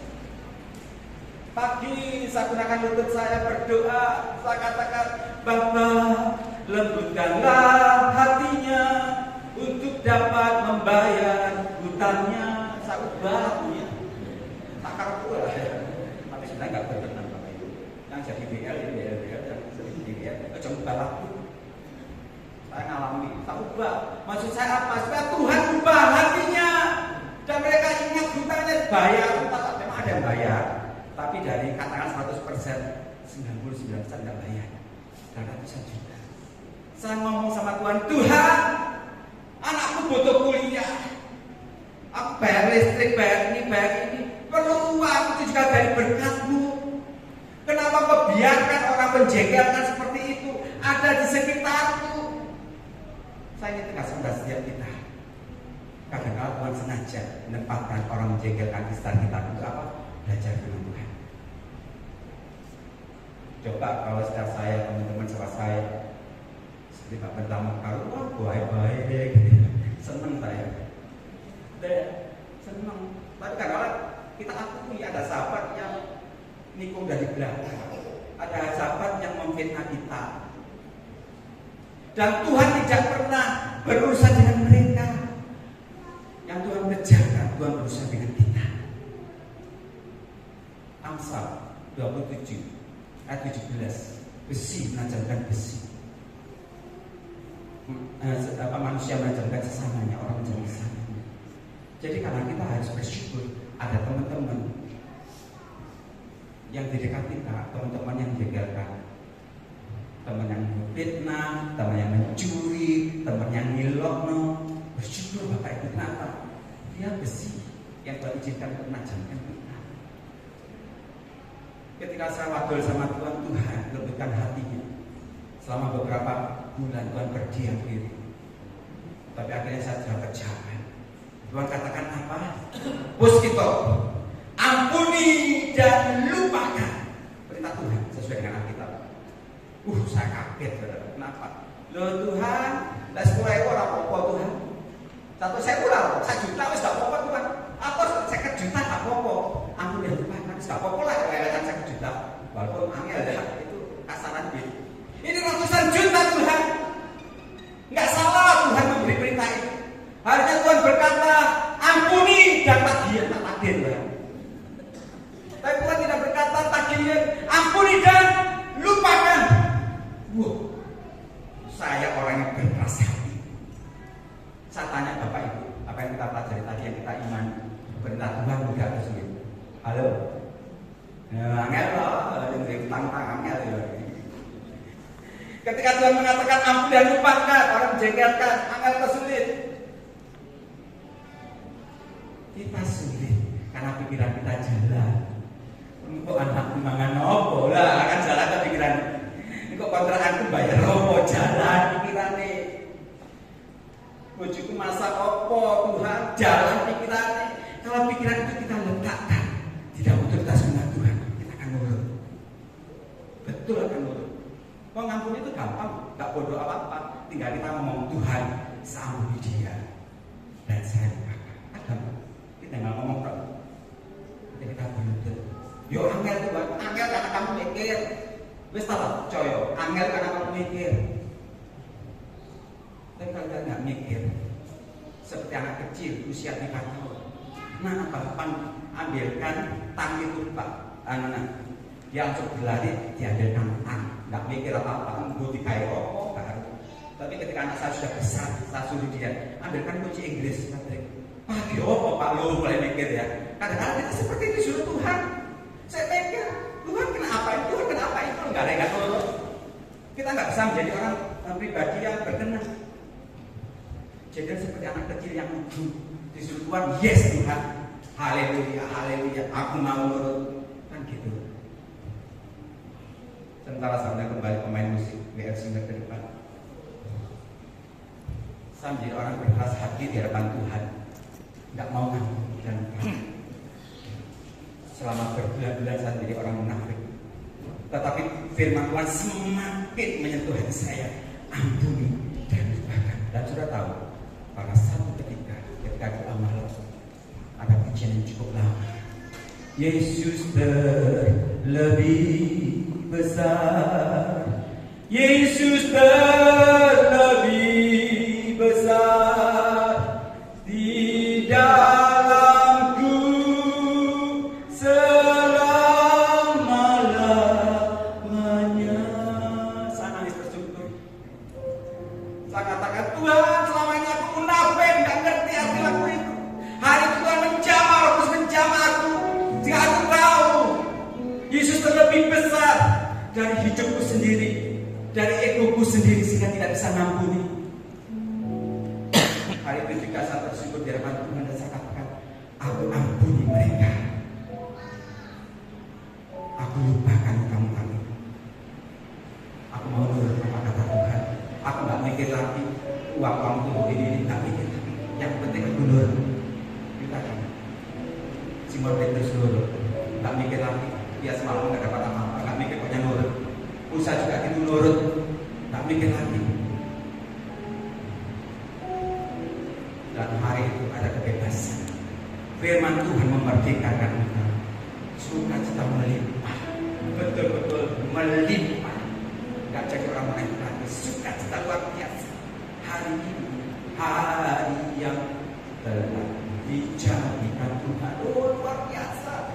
Pagi saya gunakan lutut saya berdoa, saya katakan, Bapa, lembutkanlah hatinya untuk dapat membayar hutangnya. Saya ubah lagunya, takar pula ya. Tapi sebenarnya nggak berkenan Bapak Ibu. Yang jadi BL ini BL yang sering di BL, jangan ubah lagu. Saya ngalami, saya ubah. Maksud saya apa? Supaya Tuhan ubah hatinya dan mereka ingat hutangnya bayar. Memang ada yang bayar, tapi dari katakan 100%, 99% nggak bayar. Dan ratusan juta. Saya ngomong sama Tuhan, Tuhan, anakku butuh kuliah. Aku bayar listrik, bayar ini. Perlu uang itu juga dari berkat-Mu. Kenapa Kau biarkan orang menjengkelkan seperti itu ada di sekitarku? Saya ingin tegaskan pada setiap kita. Kadang-kadang Tuhan sengaja menempatkan orang menjengkelkan di sekitar kita untuk apa? Belajar dengan Tuhan. Coba kalau setiap saya, teman-teman sama saya, seperti Pak Pertama kalau baik-baik gitu. Senang saya. Senang. Tapi kadang-kadang kita akui ada sahabat yang nikung dari belakang. Ada sahabat yang memfitnah kita. Dan Tuhan tidak pernah berurusan dengan mereka. Yang Tuhan kerjakan, Tuhan berurusan dengan kita. Amsal 27 ayat 17. Besi menajamkan besi. Manusia menajamkan sesamanya, orang menjadi sesamanya. Jadi karena kita harus bersyukur ada teman-teman yang di dekat kita, teman-teman yang menjengkelkan, teman yang fitnah, teman yang mencuri, teman yang ngilokno. Bersyukur Bapak Ibu, kenapa? Dia besi yang Tuhan izinkan untuk menajamkan kita. Ketika saya wadul sama Tuhan, Tuhan lembutkan hatinya. Selama beberapa bulan Tuhan berdiam diri. Tapi akhirnya saya sudah berjalan. Tuhan katakan apa? Bos kita, ampuni dan lupakan. Perintah Tuhan sesuai dengan Alkitab. Saya kaget, saudara. Kenapa? Loh Tuhan, lah 10.000 ora apa-apa Tuhan. 1.000 ora, 1 juta wis gak apa-apa Tuhan. Apa 50 juta gak apa-apa. Ampuni dan lupakan, wis gak apa-apa lah lelehan 50 juta. Walaupun angel ya, itu kasaran gitu. Ini ratusan juta Tuhan. Enggak salah Tuhan memberi perintah itu. Harusnya Tuhan berkata, ampuni dan tagihan, tak tagih Tuhan. Tapi Tuhan tidak berkata tagihan, ampuni dan lupakan. Saya orang yang berkeras hati. Saya tanya Bapak Ibu, apa yang kita pelajari tadi yang kita iman, perintah Tuhan mudah atau sulit? Halo? Angel loh, yang tantang angel ya. Ketika Tuhan mengatakan ampun dan lupakan, orang menjengkelkan, angel atau sulit? Kita sulit karena pikiran kita jalan. Kok anak mangan opo lah, akan jalan ke pikiran. Kok kontrakanku bayar opo jalan pikirane. Bojoku masak opo Tuhan, jalan pikirane. Kalau pikiran itu kita letakkan tidak otoritas Tuhan, kita akan nurut. Betul akan nurut. Mau ngampuni itu gampang, gak bodoh apa-apa. Tinggal kita ngomong Tuhan, saya ampuni dia dan saya lupakan. Adam, kita nggak ngomong kok. Kita berlutut. Yo angel Tuhan, angel karena kamu mikir. Wis tak percaya, angel karena kamu mikir. Tapi kalau kita nggak mikir, seperti anak kecil usia 3 tahun. Nah, bapak ambilkan tang itu Pak, anak dia langsung berlari, dia ada tang, nggak mikir apa-apa, gue dikai kok, baru. Tapi ketika anak saya sudah besar, saya suruh dia ambilkan kunci Inggris, Patrick. Pak, dia apa Pak? Lo mulai mikir ya. Kadang-kadang kita seperti itu suruh Tuhan. Saya mikir, Tuhan kenapa itu? Tuhan kenapa itu? Enggak ada yang tahu. Kita nggak bisa menjadi orang pribadi yang berkenan. Jadi seperti anak kecil yang disuruh Tuhan, yes Tuhan, haleluya, haleluya, aku mau nurut, kan gitu. Sementara saya kembali pemain musik WR Singer ke depan, saya menjadi orang berkeras hati di hadapan Tuhan, nggak mau ngampuni dan selama berbulan-bulan saya menjadi orang munafik. Tetapi firman Tuhan semakin menyentuh hati saya, ampuni dan lupakan. Dan sudah tahu, pada satu ketika doa malam ada pujian yang cukup lama. Yesus terlebih besar, Yesus terlebih besar di dalamku selama-lamanya. Saya nangis bersyukur. Saya katakan, Tuhan, selama ini aku munafik, gak ngerti arti lagu itu. Hari itu Tuhan menjamah, terus menjamah aku. Jika aku tahu Yesus terlebih besar dari hidupku sendiri, dari egoku sendiri, sehingga tidak bisa ngampuni. Hari itu juga saya bersyukur di hadapan Tuhan dan saya katakan, aku ampuni mereka. Aku lupakan kamu. Aku mau nurut apa kata Tuhan. Aku gak mikir lagi uang kamu ini gak mikir lagi. Yang penting aku nurut. Kita kan Simon Petrus nurut, gak mikir lagi. Dia semalam gak dapat apa-apa, gak mikir pokoknya nurut. Musa juga itu nurut, gak mikir lagi. Dan hari itu ada kebebasan. Firman Tuhan memerdekakan kita. Sukacita melimpah, betul-betul melimpah. Gak jadi orang lain lagi. Sukacita luar biasa. Hari ini, hari yang telah dijadikan Tuhan, luar biasa,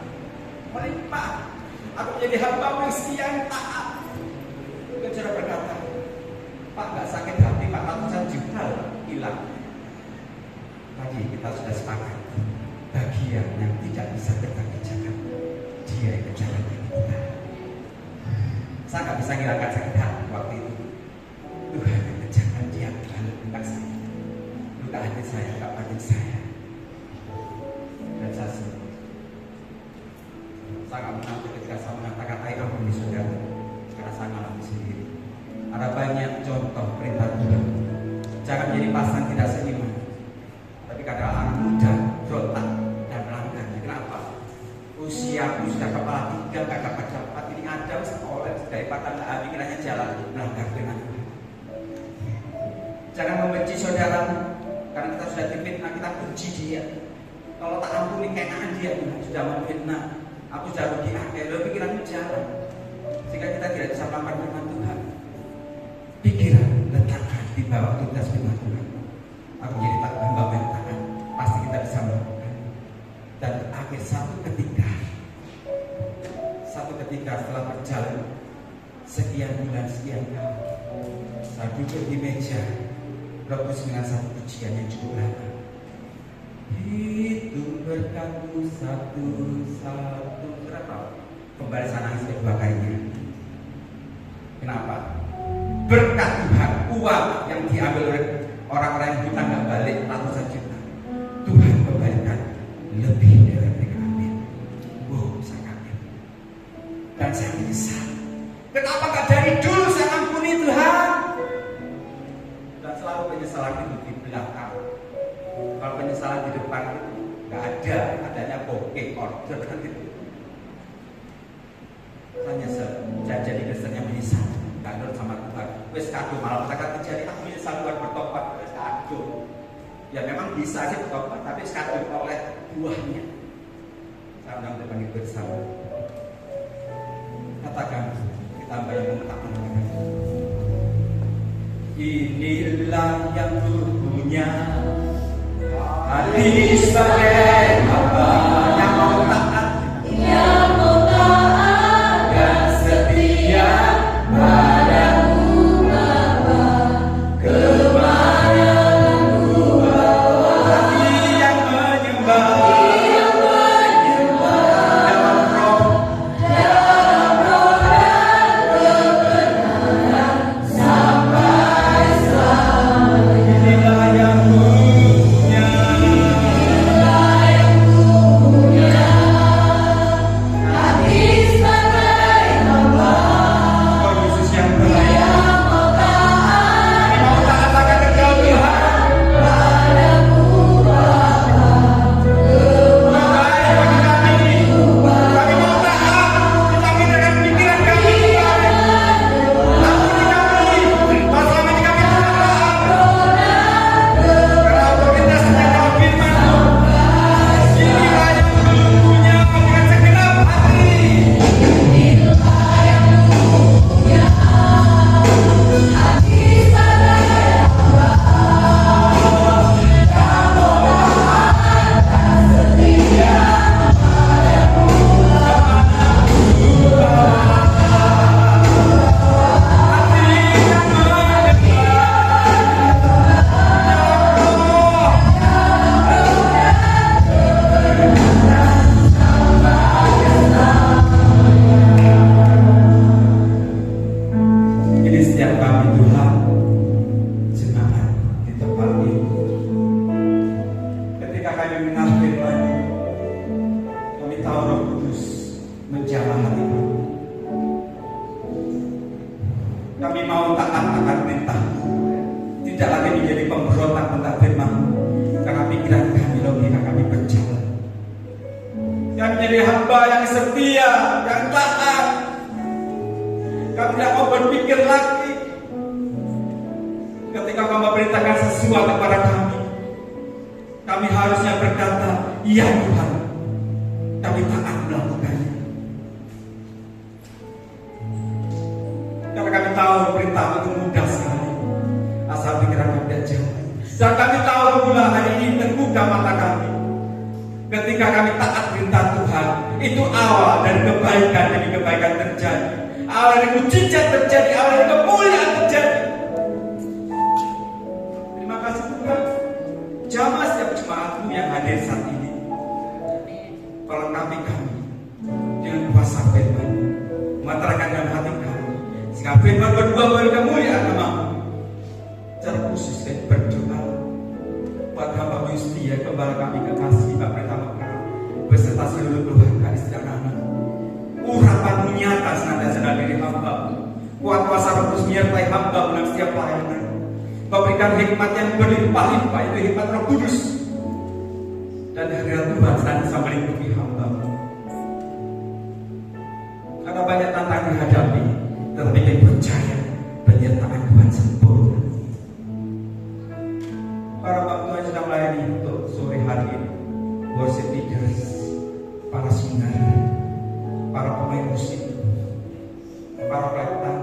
melimpah. Aku menjadi hamba yang taat. Kecara berkata, Pak gak sakit hati, Pak ratusan juta hilang. Tadi kita sudah sepakat, bagian yang tidak bisa kita kerjakan, dia yang kerjakan kita. Saya gak bisa ngirakan sakit hati waktu itu. Tuhan yang kerjakan, dia terlalu luka saya. Luka hati saya, luka batin saya. Dan saya sembuh. Saya gak menang ketika saya mengatakan mengampuni saudara, karena saya mengalami sendiri. Ada banyak contoh perintah Tuhan. Jangan menjadi pasang tidak seiman. Tapi kadang anak muda berontak dan melanggar. Kenapa? Usiaku sudah kepala 3, gak dapat ini ada sekolah daripada nggak bikin hanya jalan melanggar dengan Tuhan. Jangan membenci saudara, karena kita sudah difitnah, kita benci dia. Kalau tak ampuni kenaan dia, sudah memfitnah. Aku sudah rugi akhir, pikiranmu jalan. Sehingga kita tidak bisa melakukan firman Tuhan. Pikiran letakkan di bawah tuntas firman Tuhan. Aku jadi tak hamba yang taat, pasti kita bisa melakukan. Dan terakhir satu ketika setelah berjalan sekian bulan sekian tahun, saya duduk di meja berfokus dengan satu pujian yang cukup lama. Hitung berkatmu satu-satu. Kenapa? Kembali sana nangis kedua kalinya. Kenapa? Berkat Tuhan, uang yang diambil oleh orang-orang yang buta nggak balik ratusan juta, Tuhan kembalikan lebih dari yang mereka ambil. Wow, saya kaget dan saya menyesal. Kenapa gak dari dulu saya ampuni Tuhan? Dan selalu penyesalan itu di belakang. Kalau penyesalan di depan itu nggak ada, adanya booking order kan itu. Saya nyesel, saya jadi Kristen yang menyesal, nggak nurut sama Tuhan. Wes kado malah mereka terjadi, aku menyesal Tuhan bertobat, wes kado. Ya memang bisa sih bertobat, tapi kado oleh buahnya. Saya undang depan itu bersama. Katakan, kita banyak mengatakan inilah yang punya hati sebagai hamba yang mau taat, dan setia padamu Bapa, kemana-mana hati yang menyembah dalam roh dan kebenaran sampai selamanya. Inilah yang kami mau taat akan perintah-Mu, tidak lagi menjadi pemberontak tentang firman-Mu, karena pikiran kami, logika kami berjalan. Kami menjadi hamba yang setia, yang taat. Kami tidak mau berpikir lagi ketika Kau memerintahkan sesuatu kepada kami. Kami harusnya berkata, iya Tuhan, kami taat melakukannya. Karena kami tahu perintah itu mudah sekali, asal pikiran kami tidak jauh. Dan kami tahu pula hari ini terbuka mata kami. Ketika kami taat perintah Tuhan, itu awal dari kebaikan demi kebaikan terjadi. Awal dari mujizat terjadi, awal dari kemuliaan terjadi. Terima kasih Tuhan. Jamaah setiap jemaat-Mu yang hadir saat ini, pelengkapi kami dengan kuasa firman, mematahkan dalam hati kami, sehingga firman berbuah bagi kemuliaan nama-Mu. Secara khusus saya berdoa buat hamba-Mu setia, kembali kami kekasih Bapak pertama kami beserta seluruh keluarga istri anak-anak. Urapan-Mu nyata senantiasa dalam diri hamba. Kuat kuasa Roh Kudus menyertai hamba dalam setiap pelayanan. Kau berikan hikmat yang berlimpah-limpah, itu hikmat Roh Kudus. Dan hadirat Tuhan senantiasa melingkupi hamba. Karena banyak tantangan dihadapi, tetapi kita percaya penyertaan Tuhan sempurna. Para bapa Tuhan sedang melayani untuk sore hari ini, worship leaders, para singer, para pemain musik, para pelantang,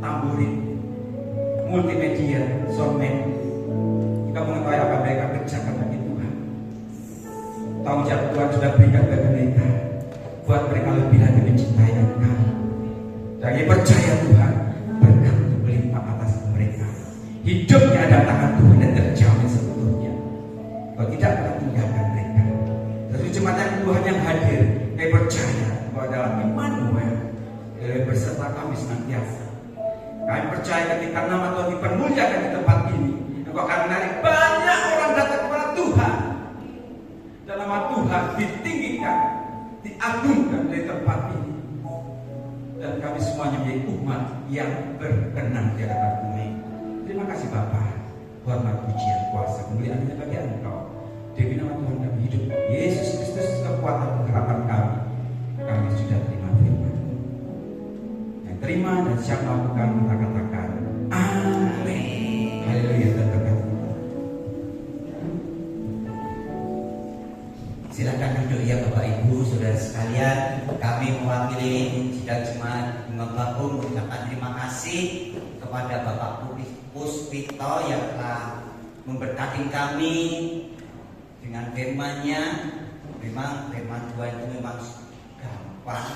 tamburin, multimedia, soundman. Kita mengetahui apa mereka kerjakan bagi Tuhan. Tanggung jawab Tuhan sudah berikan bagi mereka, buat mereka lebih lagi mencintai Engkau. Dan kita percaya Tuhan berkat berlimpah atas mereka. Hidupnya ada tangan Tuhan dan terjamin sepenuhnya. Kau tidak pernah tinggalkan mereka. Tapi jemaat Tuhan yang hadir, saya percaya bahwa dalam Immanuel berserta kami senantiasa. Kami percaya ketika nama Tuhan dipermuliakan di tempat ini, Engkau akan menarik banyak orang datang kepada Tuhan. Dan nama Tuhan ditinggikan, diagungkan dari tempat ini. Dan kami semuanya menjadi umat yang berkenan di hadapan Tuhan. Terima kasih Bapa. Hormat, pujian, kuasa, kemuliaan hanya bagi Engkau. Demi nama Tuhan kami hidup, Yesus Kristus, kekuatan pengharapan kami. Kami sudah terima firman. Yang terima dan siap melakukan, kita katakan amin. Haleluya dan berkat. Silakan duduk ya Bapak Ibu, saudara sekalian. Kami mewakili sidang jemaat Bunga mengucapkan terima kasih kepada Bapak Puspito yang telah memberkati kami dengan firman-Nya. Memang firman Tuhan itu memang gampang,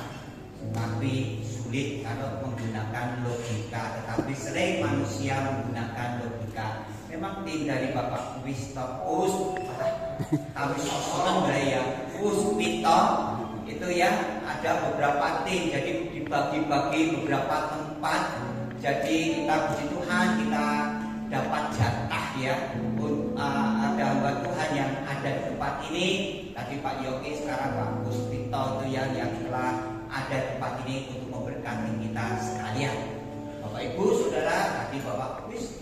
tapi sulit kalau menggunakan logika. Tetapi sering manusia menggunakan logika. Memang tim dari Bapak Puspito Puspito itu ya ada beberapa tim, jadi dibagi-bagi beberapa tempat. Jadi kita puji Tuhan kita dapat jatah ya. Ada hamba Tuhan yang ada di tempat ini. Tadi Pak Yogi, sekarang Pak Puspito itu yang telah ada di tempat ini untuk memberkati kita sekalian. Bapak Ibu Saudara, tadi Bapak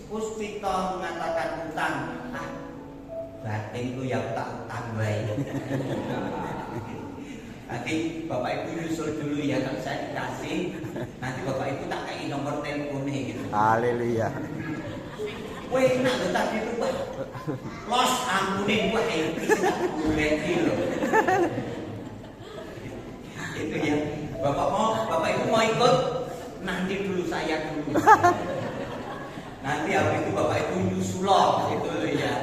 Puspito mengatakan utang. Batin itu yang tak utang baik. Nanti Bapak Ibu nyusul dulu ya, kalau saya dikasih. Nanti Bapak Ibu tak kasih nomor teleponnya gitu. Haleluya. Weh, nak lo tadi itu Pak. Los ampunin gua boleh kilo. Itu ya. Bapak Ibu mau ikut? Nanti dulu saya dulu. Nanti habis itu Bapak Ibu nyusulok gitu loh ya.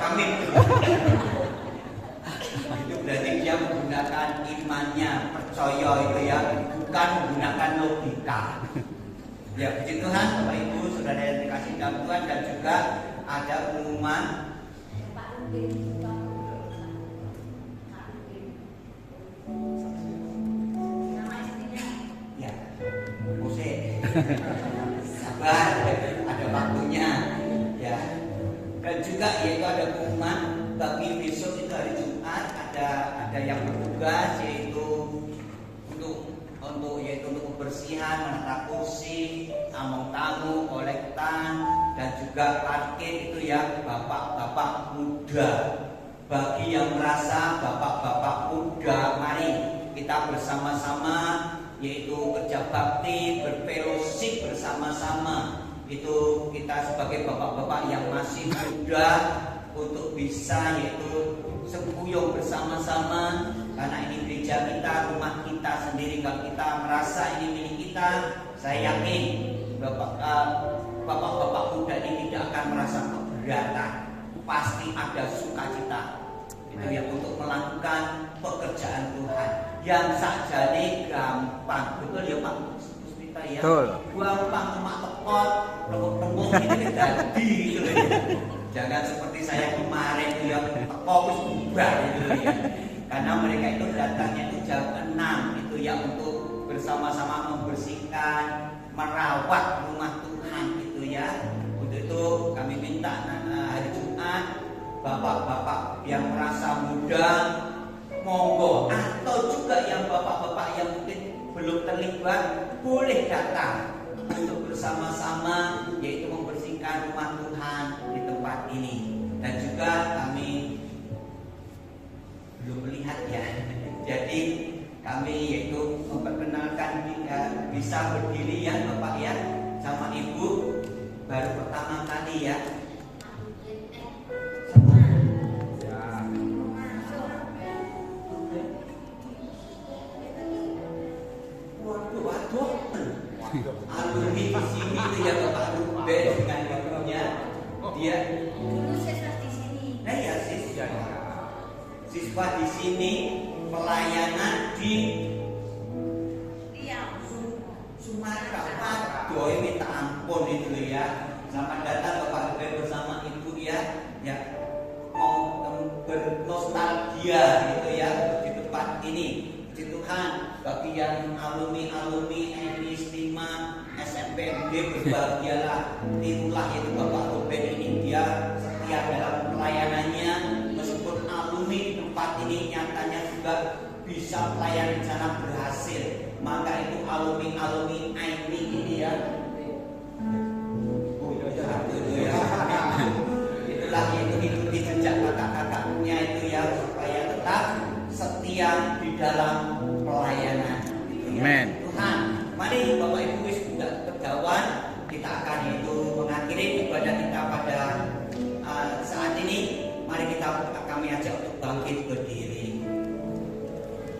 Amin. Itu berarti dia menggunakan imannya, percaya itu ya, bukan menggunakan logika. Ya puji Tuhan, Bapak Ibu, saudara yang dikasih dalam Tuhan, dan juga ada pengumuman. Ya, Mose. Sabar, ada waktunya. Ya. Dan juga yaitu ada pengumuman bagi besok itu hari Jumat ada yang bertugas yaitu untuk kebersihan, menata kursi, among tamu, kolektan, dan juga parkir itu ya bapak-bapak muda. Bagi yang merasa bapak-bapak muda, mari kita bersama-sama yaitu kerja bakti, berfellowship bersama-sama. Itu kita sebagai bapak-bapak yang masih muda untuk bisa yaitu sekuyung bersama-sama, karena ini gereja kita, rumah kita sendiri. Kalau kita merasa ini milik kita, saya yakin bapak-bapak muda ini tidak akan merasa keberatan, pasti ada sukacita. Itu ya untuk melakukan pekerjaan Tuhan yang sakjane gampang, betul ya Pak Puspito ya. Betul. Gampang cuma tekot, tembok ini jadi gitu ya. Jangan seperti saya kemarin itu yang fokus bubar itu ya. Karena mereka itu datangnya itu jam 6 itu ya untuk bersama-sama membersihkan, merawat rumah Tuhan itu ya. Untuk itu kami minta hari Jumat bapak-bapak yang merasa muda monggo, atau juga yang bapak-bapak yang belum terlibat boleh datang untuk bersama-sama yaitu membersihkan rumah Tuhan di tempat ini. Dan juga kami belum melihat ya. Jadi kami yaitu memperkenalkan bisa berdiri ya Bapak ya sama Ibu baru pertama kali ya. Waduh, alumni di sini tuh ya Bapak Ruben dengan ibunya dia. Nah ya siswa di sini pelayanan di Sumatera. Waduh, minta ampun itu ya. Selamat datang Bapak Ruben bersama Ibu ya. Ya mau bernostalgia gitu ya di tempat ini. Puji Tuhan, bagi yang alumni Istimewa SMPD berbahagialah, tirulah itu Bapak Ruben ini. Dia setia dalam pelayanannya, meskipun alumni di tempat ini nyatanya juga bisa pelayan di sana berhasil. Maka itu alumni ini ya. Itulah itu ikuti jejak kakak-kakaknya itu ya supaya tetap setia di dalam pelayanan. Amin. Tuhan, mari Bapak Ibu juga berkawan, kita akan itu mengakhiri ibadah kita pada saat ini. Mari kami ajak untuk bangkit berdiri.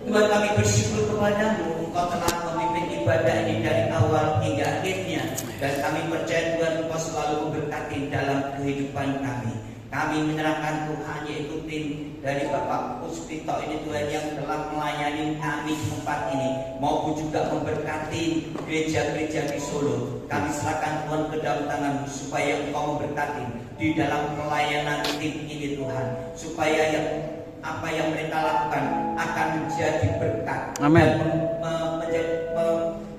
Tuhan, kami bersyukur kepadamu, Engkau telah memimpin ibadah ini dari awal hingga akhirnya, dan kami percaya Tuhan Engkau selalu memberkati dalam kehidupan kami. Kami menyerahkan Tuhan yaitu tim dari Bapak Puspito ini Tuhan yang telah melayani kami di tempat ini, maupun juga memberkati gereja-gereja di Solo. Kami serahkan Tuhan ke dalam tangan supaya Engkau memberkati di dalam pelayanan tim ini Tuhan, supaya apa yang mereka lakukan akan menjadi berkat. Amin. Dan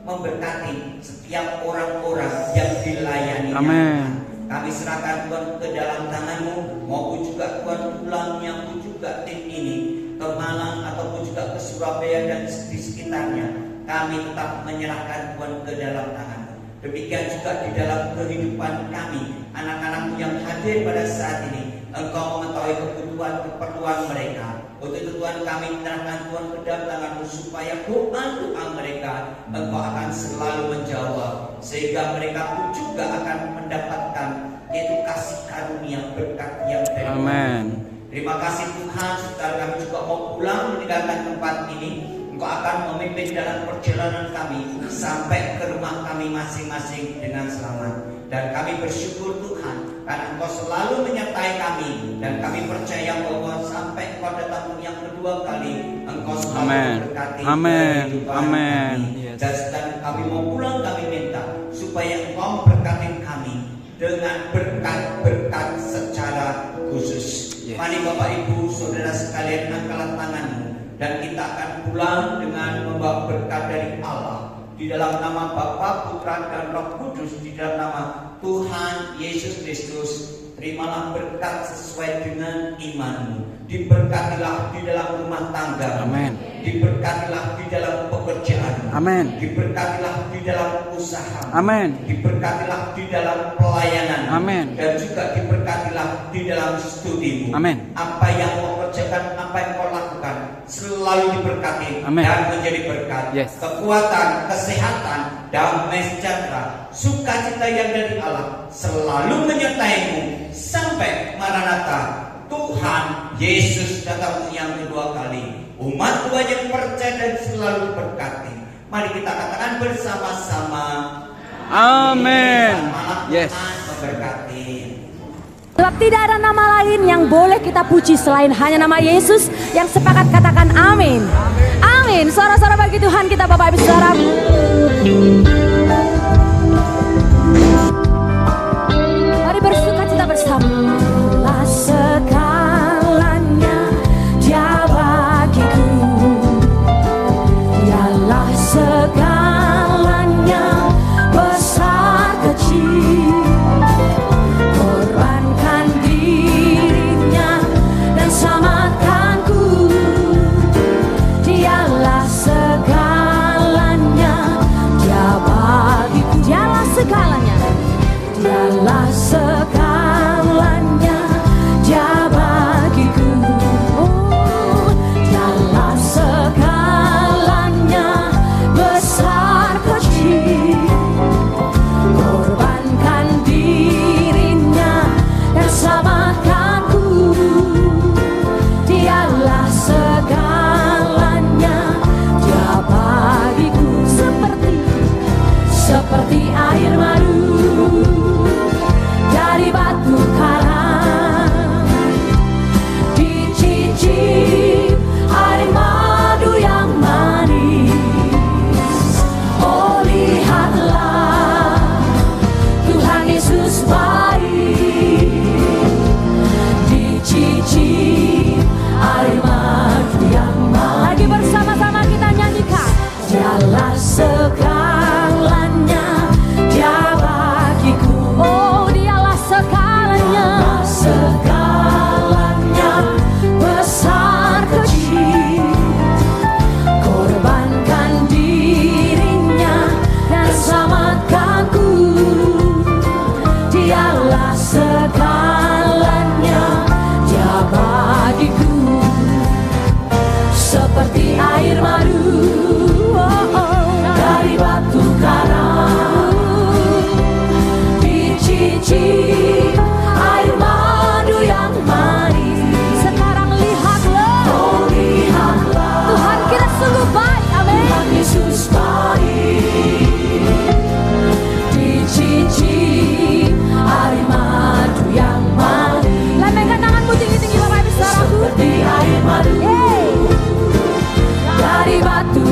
memberkati setiap orang-orang yang dilayani. Amin. Kami serahkan Tuhan ke dalam tangan-Mu, maupun juga Tuhan pulangnya pun juga tim ini ke Malang ataupun juga ke Surabaya dan di sekitarnya. Kami tetap menyerahkan Tuhan ke dalam tangan-Mu. Demikian juga di dalam kehidupan kami, anak-anak yang hadir pada saat ini, Engkau mengetahui kebutuhan mereka. Untuk itu Tuhan, kami menyerahkan Tuhan ke dalam tangan-Mu supaya doa-doa mereka Engkau akan selalu menjawab, sehingga mereka pun juga akan mendapatkan yaitu kasih karunia berkat yang dari Amin. Terima kasih Tuhan, setelah kami juga mau pulang meninggalkan tempat ini, Engkau akan memimpin dalam perjalanan kami sampai ke rumah kami masing-masing dengan selamat. Dan kami bersyukur Tuhan karena Engkau selalu menyertai kami, dan kami percaya bahwa sampai Engkau datang yang kedua kali, Engkau selalu memberkati kehidupan kami. Dan kami mau pulang, kami minta supaya Engkau memberkati kami dengan berkat-berkat secara khusus. Mari Bapak Ibu Saudara sekalian, angkatlah tanganmu, dan kita akan pulang dengan membawa berkat dari Allah. Di dalam nama Bapa, Putra, dan Roh Kudus, di dalam nama Tuhan Yesus Kristus, terimalah berkat sesuai dengan imanmu. Diberkatilah di dalam rumah tangga. Amin. Diberkatilah di dalam pekerjaan. Amin. Diberkatilah di dalam usaha. Amin. Diberkatilah di dalam pelayanan. Amin. Dan juga diberkatilah di dalam studimu. Amin. Apa yang kau kerjakan, apa yang kau lakukan, selalu diberkati. Amin. Dan menjadi berkat. Yes. Kekuatan, kesehatan, damai sejahtera, sukacita yang dari Allah selalu menyertaimu sampai Maranatha. Tuhan Yesus datang yang kedua kali. Umat Tuhan yang percaya dan selalu berkati. Mari kita katakan bersama-sama. Amin. Yes. Yes. Tuhan memberkati. Sebab tidak ada nama lain yang boleh kita puji selain hanya nama Yesus. Yang sepakat katakan amin. Amin. Suara-suara bagi Tuhan kita Bapak Ibu Saudara. Mari bersuka cita bersama. Segalanya Dia bagiku, Dialah segalanya, besar kecil, korbankan dirinya dan selamatkanku. Dialah segalanya. dari batu